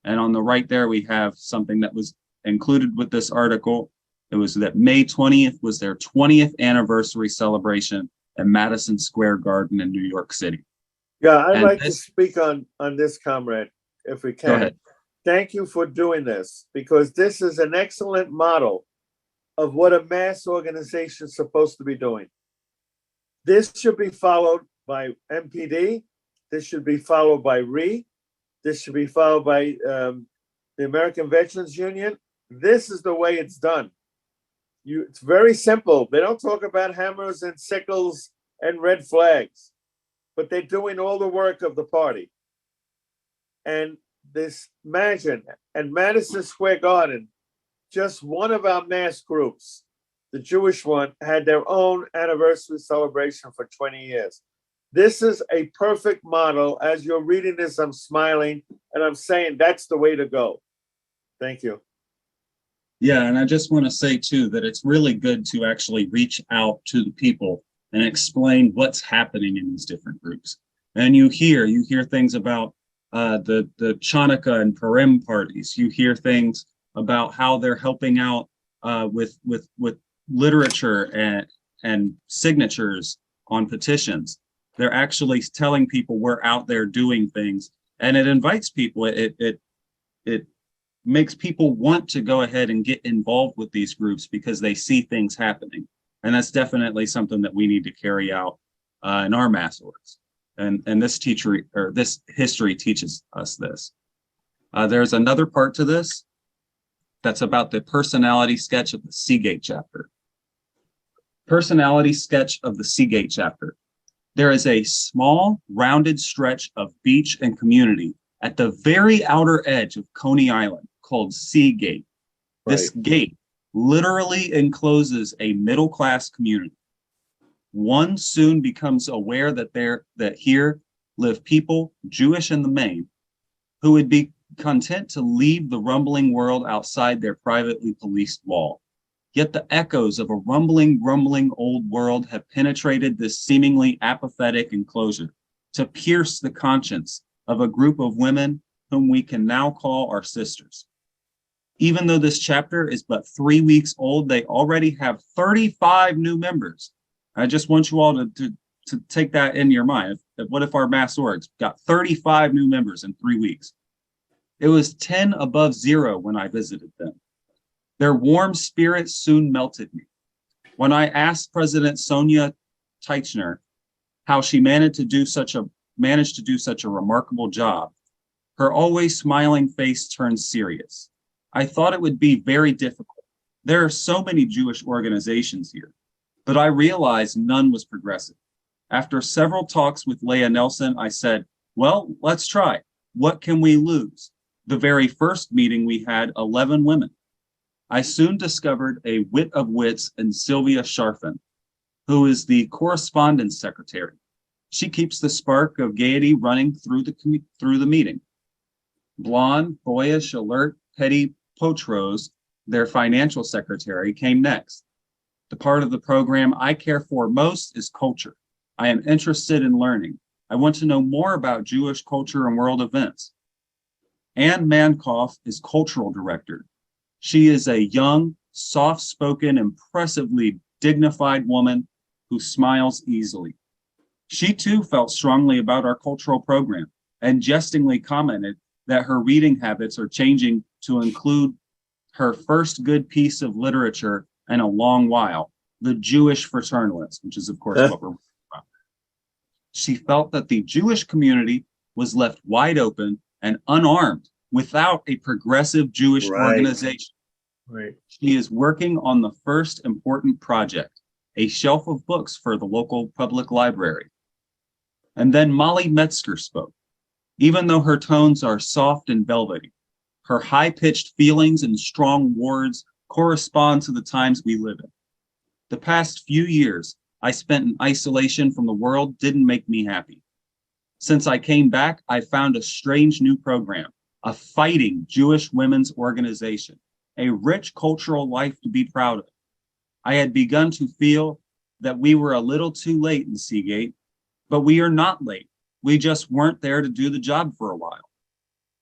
And on the right there, we have something that was included with this article. It was that May 20th was their 20th anniversary celebration at Madison Square Garden in New York City. Yeah, I'd like to speak on this, comrade, if we can. Go ahead. Thank you for doing this, because this is an excellent model of what a mass organization is supposed to be doing. This should be followed by MPD. This should be followed by RE. This should be followed by the American Veterans Union. This is the way it's done. It's very simple. They don't talk about hammers and sickles and red flags, but they're doing all the work of the party. And this, imagine, at Madison Square Garden, just one of our mass groups, the Jewish one, had their own anniversary celebration for 20 years. This is a perfect model. As you're reading this, I'm smiling and I'm saying that's the way to go. Thank you. Yeah, and I just want to say too that it's really good to actually reach out to the people and explain what's happening in these different groups. And you hear things about the Chanukah and Purim parties. You hear things about how they're helping out with literature and signatures on petitions. They're actually telling people we're out there doing things, and it invites people. It makes people want to go ahead and get involved with these groups because they see things happening. And that's definitely something that we need to carry out in our mass orgs. And this teacher or this history teaches us this. There's another part to this that's about the personality sketch of the Seagate chapter. Personality sketch of the Seagate chapter. There is a small, rounded stretch of beach and community at the very outer edge of Coney Island called Seagate. This gate literally encloses a middle-class community. One soon becomes aware that here live people, Jewish in the main, who would be content to leave the rumbling world outside their privately policed wall. Yet the echoes of a rumbling, grumbling old world have penetrated this seemingly apathetic enclosure to pierce the conscience of a group of women whom we can now call our sisters. Even though this chapter is but 3 weeks old, they already have 35 new members. I just want you all to take that in your mind. What if our mass orgs got 35 new members in 3 weeks? It was 10 above zero when I visited them. Their warm spirits soon melted me. When I asked President Sonia Teichner how she managed to do such a remarkable job, her always smiling face turned serious. I thought it would be very difficult. There are so many Jewish organizations here, but I realized none was progressive. After several talks with Leah Nelson, I said, well, let's try. What can we lose? The very first meeting we had 11 women. I soon discovered a wit of wits in Sylvia Sharfin, who is the correspondence secretary. She keeps the spark of gaiety running through the meeting. Blonde, boyish, alert, Petty Potros, their financial secretary, came next. The part of the program I care for most is culture. I am interested in learning. I want to know more about Jewish culture and world events. Anne Mankoff is cultural director. She is a young, soft-spoken, impressively dignified woman who smiles easily. She too felt strongly about our cultural program and jestingly commented that her reading habits are changing to include her first good piece of literature in a long while, The Jewish Fraternalist, which is of course what we're talking about. She felt that the Jewish community was left wide open and unarmed without a progressive Jewish organization. She is working on the first important project, a shelf of books for the local public library. And then Molly Metzger spoke. Even though her tones are soft and velvety, her high-pitched feelings and strong words correspond to the times we live in. The past few years I spent in isolation from the world didn't make me happy. Since I came back, I found a strange new program, a fighting Jewish women's organization, a rich cultural life to be proud of. I had begun to feel that we were a little too late in Seagate, but we are not late. We just weren't there to do the job for a while.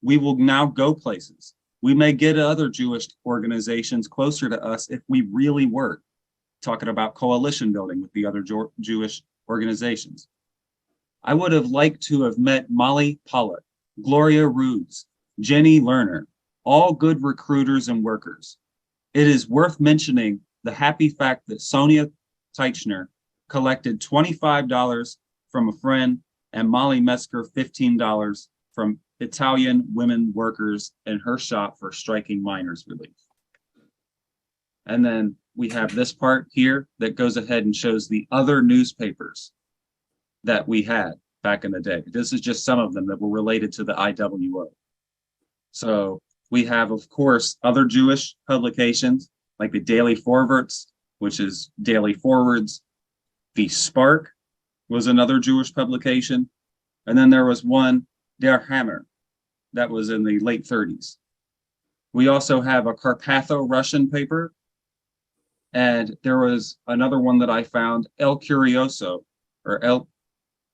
We will now go places. We may get other Jewish organizations closer to us if we really work. Talking about coalition building with the other Jewish organizations. I would have liked to have met Molly Pollock, Gloria Roods, Jenny Lerner, all good recruiters and workers. It is worth mentioning the happy fact that Sonia Teichner collected $25 from a friend and Molly Metzger $15 from Italian women workers in her shop for striking miners' relief. And then we have this part here that goes ahead and shows the other newspapers that we had back in the day. This is just some of them that were related to the IWO. So we have, of course, other Jewish publications like the Daily Forwards, which is Daily Forwards. The Spark was another Jewish publication. And then there was one, Der Hammer, that was in the late 30s. We also have a Carpatho-Russian paper. And there was another one that I found, El Curioso, El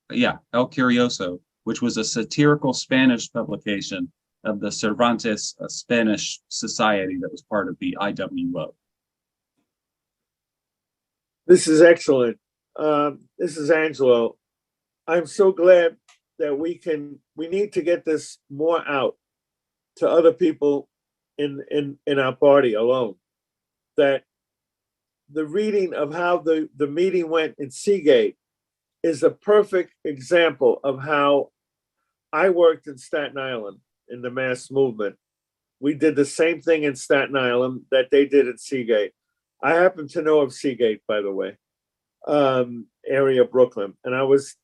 Curioso, which was a satirical Spanish publication of the Cervantes Spanish Society that was part of the IWO. This is excellent. This is Angelo. I'm so glad that we need to get this more out to other people in our party alone. That the reading of how the meeting went in Seagate is a perfect example of how I worked in Staten Island in the mass movement. We did the same thing in Staten Island that they did in Seagate. I happen to know of Seagate, by the way, area of Brooklyn. And I was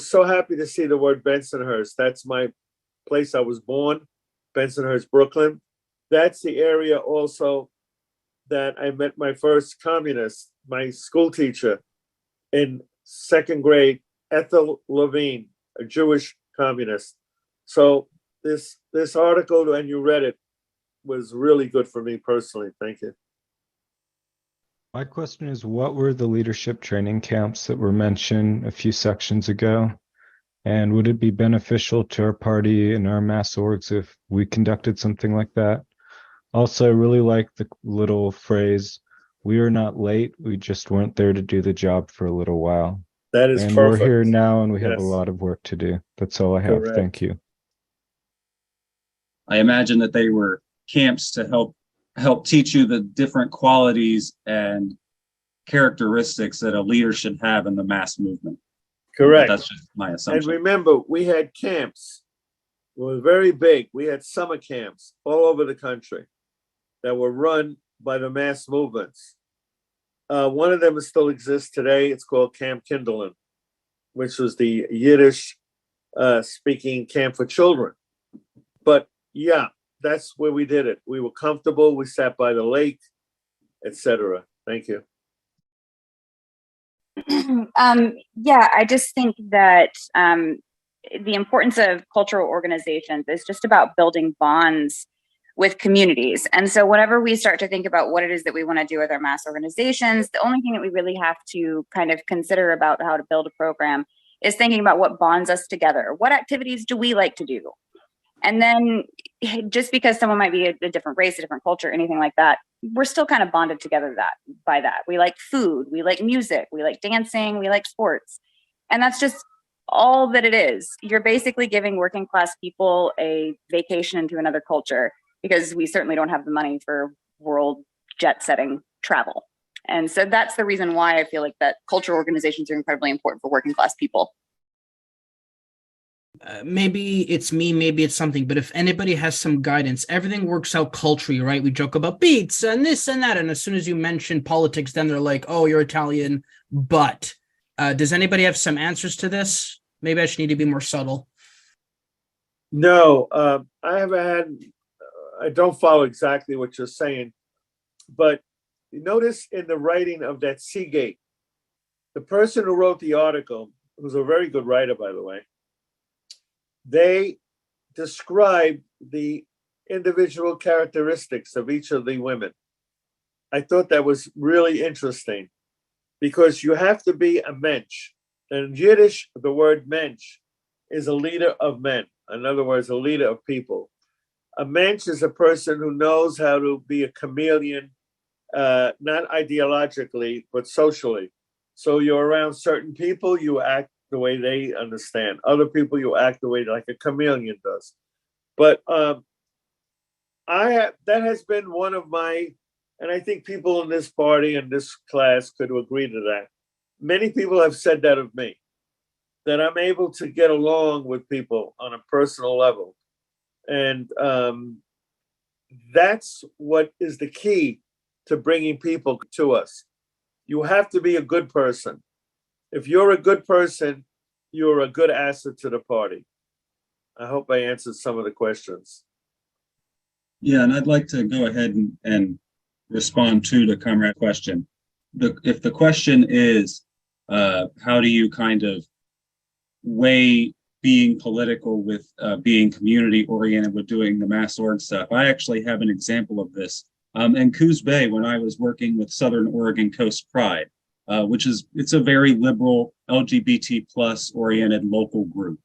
so happy to see the word Bensonhurst. That's my place I was born, Bensonhurst, Brooklyn. That's the area also that I met my first communist, my school teacher in second grade, Ethel Levine, a Jewish communist. So this article, and you read it, was really good for me personally. Thank you. My question is, what were the leadership training camps that were mentioned a few sections ago? And would it be beneficial to our party and our mass orgs if we conducted something like that? Also, I really like the little phrase, "We are not late, we just weren't there to do the job for a little while." That is and perfect. We're here now and we have Yes. a lot of work to do. That's all I have. Correct. Thank you. I imagine that they were camps to help teach you the different qualities and characteristics that a leader should have in the mass movement. Correct. That's just my And assumption. remember, we had camps. It was very big. We had summer camps all over the country that were run by the mass movements. One of them still exists today. It's called Camp Kindelen, which was the Yiddish speaking camp for children. But yeah, that's where we did it. We were comfortable. We sat by the lake, etc. Thank you. Yeah, I just think that the importance of cultural organizations is just about building bonds with communities. And so whenever we start to think about what it is that we want to do with our mass organizations, the only thing that we really have to kind of consider about how to build a program is thinking about what bonds us together. What activities do we like to do? And then just because someone might be a different race, a different culture, anything like that, we're still kind of bonded together by that. We like food, we like music, we like dancing, we like sports. And that's just all that it is. You're basically giving working class people a vacation into another culture, because we certainly don't have the money for world jet setting travel. And so that's the reason why I feel like that cultural organizations are incredibly important for working class people. Maybe it's me, maybe it's something, but if anybody has some guidance, everything works out culturally, right? We joke about beats and this and that. And as soon as you mention politics, then they're like, oh, you're Italian. But does anybody have some answers to this? Maybe I should need to be more subtle. No, I don't follow exactly what you're saying, but you notice in the writing of that Seagate, the person who wrote the article, who's a very good writer, by the way, they described the individual characteristics of each of the women. I thought that was really interesting, because you have to be a mensch. In Yiddish, the word mensch is a leader of men. In other words, a leader of people. A mensch is a person who knows how to be a chameleon, not ideologically, but socially. So you're around certain people, you act the way they understand. Other people, you act the way like a chameleon does. But that has been one of my, and I think people in this party and this class could agree to that. Many people have said that of me, that I'm able to get along with people on a personal level. And that's what is the key to bringing people to us. You have to be a good person. If you're a good person, you're a good asset to the party. I hope I answered some of the questions. Yeah, and I'd like to go ahead and respond to the comrade question. If the question is, how do you kind of weigh being political with being community oriented with doing the mass org stuff, I actually have an example of this. In Coos Bay, when I was working with Southern Oregon Coast Pride, it's a very liberal LGBT plus oriented local group.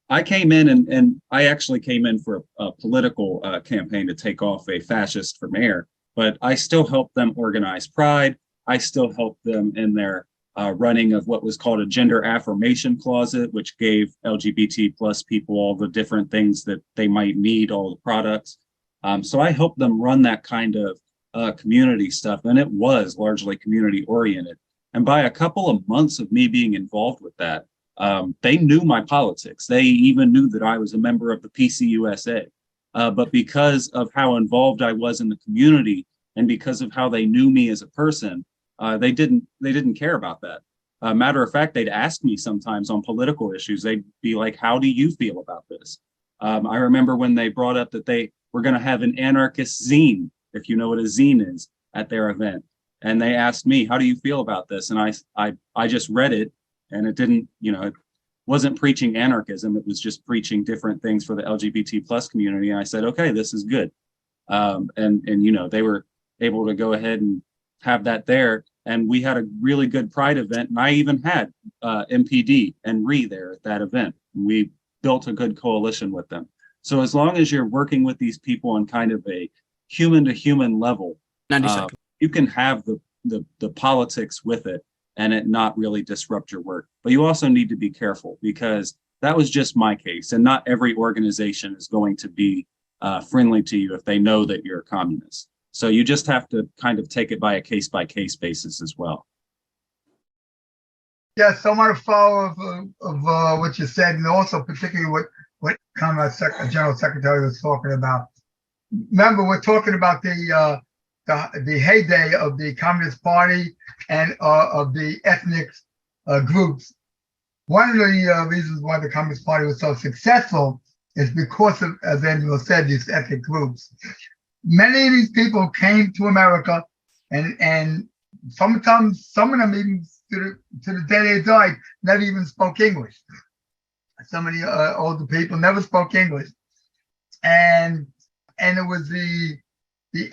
I came in and I actually came in for a political campaign to take off a fascist for mayor, but I still helped them organize Pride. I still helped them in their running of what was called a gender affirmation closet, which gave LGBT plus people all the different things that they might need, all the products. So I helped them run that kind of community stuff, and it was largely community oriented. And by a couple of months of me being involved with that, they knew my politics. They even knew that I was a member of the PCUSA. But because of how involved I was in the community and because of how they knew me as a person, they didn't care about that. Matter of fact, they'd ask me sometimes on political issues. They'd be like, "How do you feel about this?" I remember when they brought up that they were going to have an anarchist zine, if you know what a zine is, at their event. And they asked me, "How do you feel about this?" And I just read it, and it didn't, it wasn't preaching anarchism. It was just preaching different things for the LGBT plus community. And I said, "Okay, this is good." And they were able to go ahead and have that there. And we had a really good Pride event. And I even had MPD and RE there at that event. We built a good coalition with them. So as long as you're working with these people on kind of a human to human level, 90 seconds. You can have the politics with it and it not really disrupt your work. But you also need to be careful, because that was just my case. And not every organization is going to be friendly to you if they know that you're a communist. So you just have to kind of take it by a case-by-case basis as well. Yes, I want to follow up of what you said, and also particularly what Comrade General Secretary was talking about. Remember, we're talking about the heyday of the Communist Party and of the ethnic groups. One of the reasons why the Communist Party was so successful is because of, as Angelo said, these ethnic groups. Many of these people came to America, and sometimes some of them even to the day they died never even spoke English. Some of the older people never spoke English, and it was the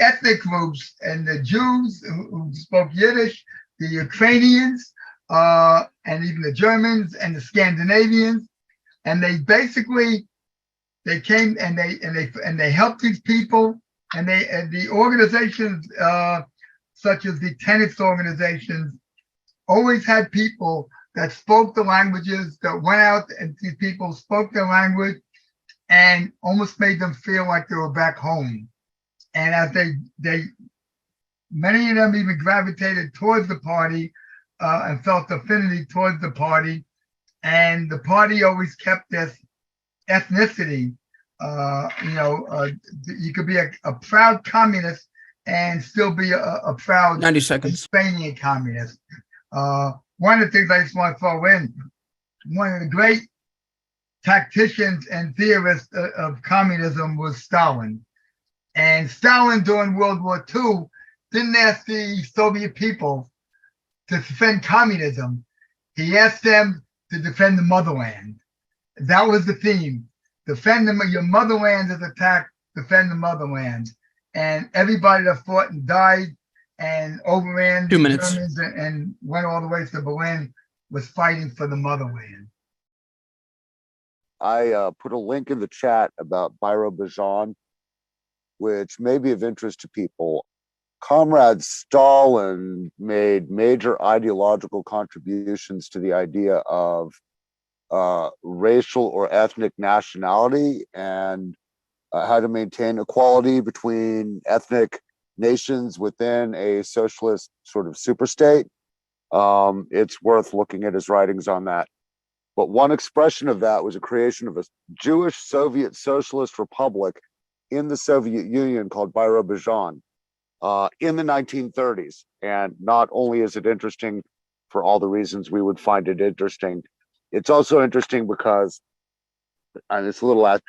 ethnic groups and the Jews who spoke Yiddish, the Ukrainians, and even the Germans and the Scandinavians, and they basically came and they helped these people. And the organizations such as the tenants organizations always had people that spoke the languages, that went out and these people spoke their language and almost made them feel like they were back home. And as many of them even gravitated towards the party and felt affinity towards the party. And the party always kept this ethnicity. You could be a proud communist and still be a proud 90 seconds. Hispanic communist. One of the things I just want to throw in, one of the great tacticians and theorists of communism was Stalin. And Stalin during World War II didn't ask the Soviet people to defend communism. He asked them to defend the motherland. That was the theme. Defend your motherland is attacked, defend the motherland. And everybody that fought and died and overran 2 minutes. Germans and went all the way to Berlin was fighting for the motherland. I put a link in the chat about Birobidzhan, which may be of interest to people. Comrade Stalin made major ideological contributions to the idea of racial or ethnic nationality and how to maintain equality between ethnic nations within a socialist sort of superstate. It's worth looking at his writings on that. But one expression of that was a creation of a Jewish Soviet Socialist Republic in the Soviet Union called Birobidzhan in the 1930s. And not only is it interesting for all the reasons we would find it interesting, it's also interesting because, and it's a little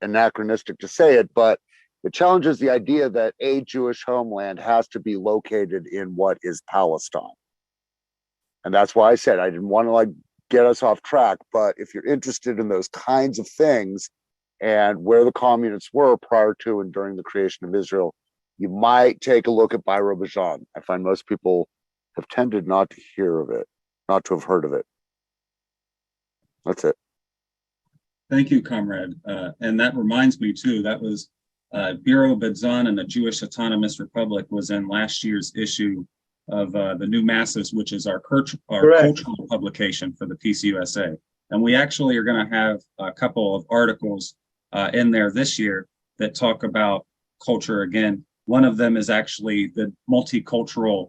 anachronistic to say it, but it challenges the idea that a Jewish homeland has to be located in what is Palestine. And that's why I said I didn't want to get us off track, but if you're interested in those kinds of things and where the communists were prior to and during the creation of Israel, you might take a look at Birobidzhan. I find most people have tended not to hear of it, not to have heard of it. That's it. Thank you, comrade. And that reminds me too, that was Birobidzhan and the Jewish Autonomous Republic was in last year's issue of the New Masses, which is our cultural publication for the PCUSA. And we actually are going to have a couple of articles in there this year that talk about culture again. One of them is actually the multicultural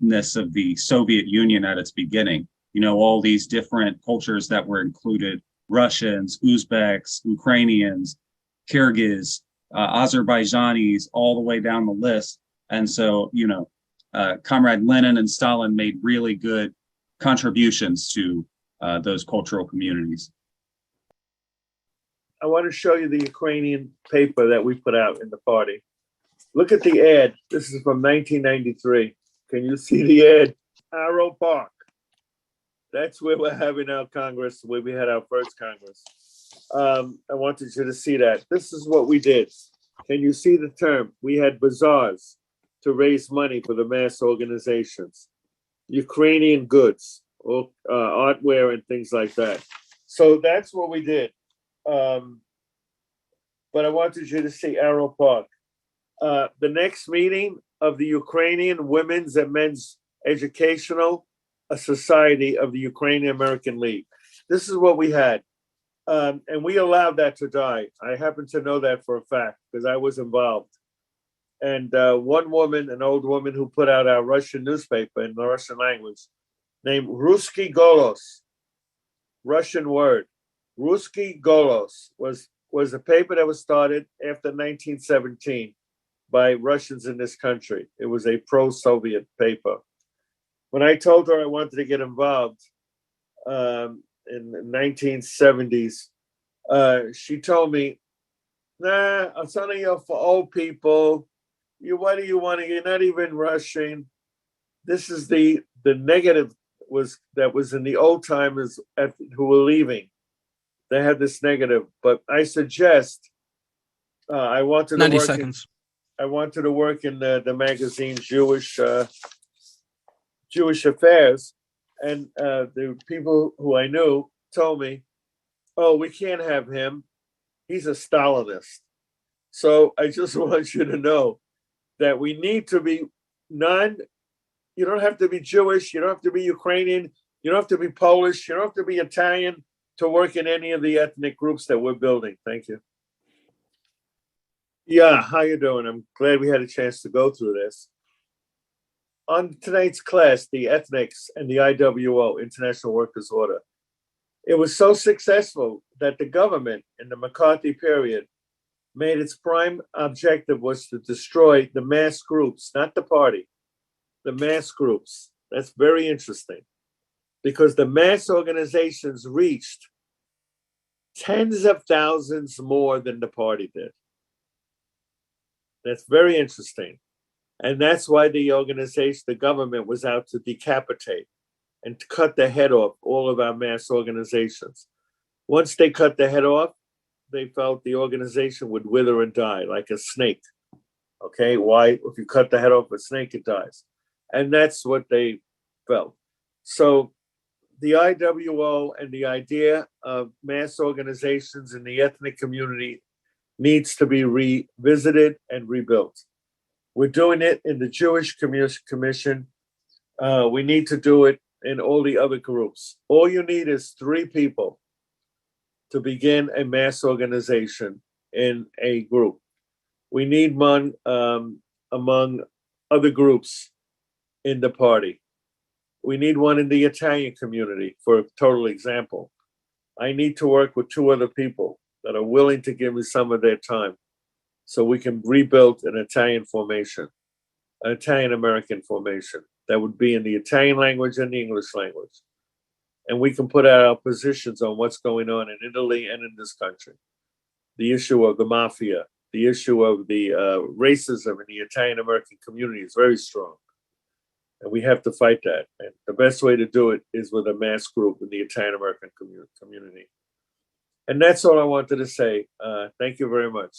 ness of the Soviet Union at its beginning. You know, all these different cultures that were included: Russians, Uzbeks, Ukrainians, Kyrgyz, Azerbaijanis, all the way down the list. And so, you know, Comrade Lenin and Stalin made really good contributions to those cultural communities. I want to show you the Ukrainian paper that we put out in the party. Look at the ad. This is from 1993. Can you see the ad? Arrow Park. That's where we're having our Congress, where we had our first Congress. I wanted you to see that. This is what we did. Can you see the term? We had bazaars to raise money for the mass organizations, Ukrainian goods, or artware and things like that. So that's what we did. But I wanted you to see Arrow Park. The next meeting of the Ukrainian Women's and Men's Educational Society of the Ukrainian American League. This is what we had. And we allowed that to die. I happen to know that for a fact because I was involved. And one woman, an old woman who put out our Russian newspaper in the Russian language, named Ruski Golos, Russian word. Ruski Golos was a paper that was started after 1917 by Russians in this country. It was a pro-Soviet paper. When I told her I wanted to get involved in the 1970s, she told me, "Nah, it's only for old people. What do you want to? You're not even Russian." This is the negative that was in the old timers who were leaving. They had this negative, but I suggest I wanted to 90 work. seconds. I wanted to work in the magazine Jewish Affairs, and the people who I knew told me, "Oh, we can't have him. He's a Stalinist." So I just want you to know that we need to be you don't have to be Jewish, you don't have to be Ukrainian, you don't have to be Polish, you don't have to be Italian to work in any of the ethnic groups that we're building. Thank you. Yeah, how you doing? I'm glad we had a chance to go through this. On tonight's class, the ethnics and the IWO, International Workers' Order, it was so successful that the government in the McCarthy period made its prime objective was to destroy the mass groups, not the party, the mass groups. That's very interesting because the mass organizations reached tens of thousands more than the party did. That's very interesting. And that's why the organization, the government was out to decapitate and to cut the head off all of our mass organizations. Once they cut the head off, they felt the organization would wither and die like a snake. Okay, why? If you cut the head off a snake, it dies. And that's what they felt. So the IWO and the idea of mass organizations in the ethnic community needs to be revisited and rebuilt. We're doing it in the Jewish Commission. We need to do it in all the other groups. All you need is 3 people to begin a mass organization in a group. We need one among other groups in the party. We need one in the Italian community, for a total example. I need to work with 2 other people that are willing to give me some of their time so we can rebuild an Italian formation, an Italian-American formation that would be in the Italian language and the English language. And we can put out our positions on what's going on in Italy and in this country. The issue of the mafia, the issue of the racism in the Italian-American community is very strong. And we have to fight that. And the best way to do it is with a mass group in the Italian-American community. And that's all I wanted to say. Thank you very much.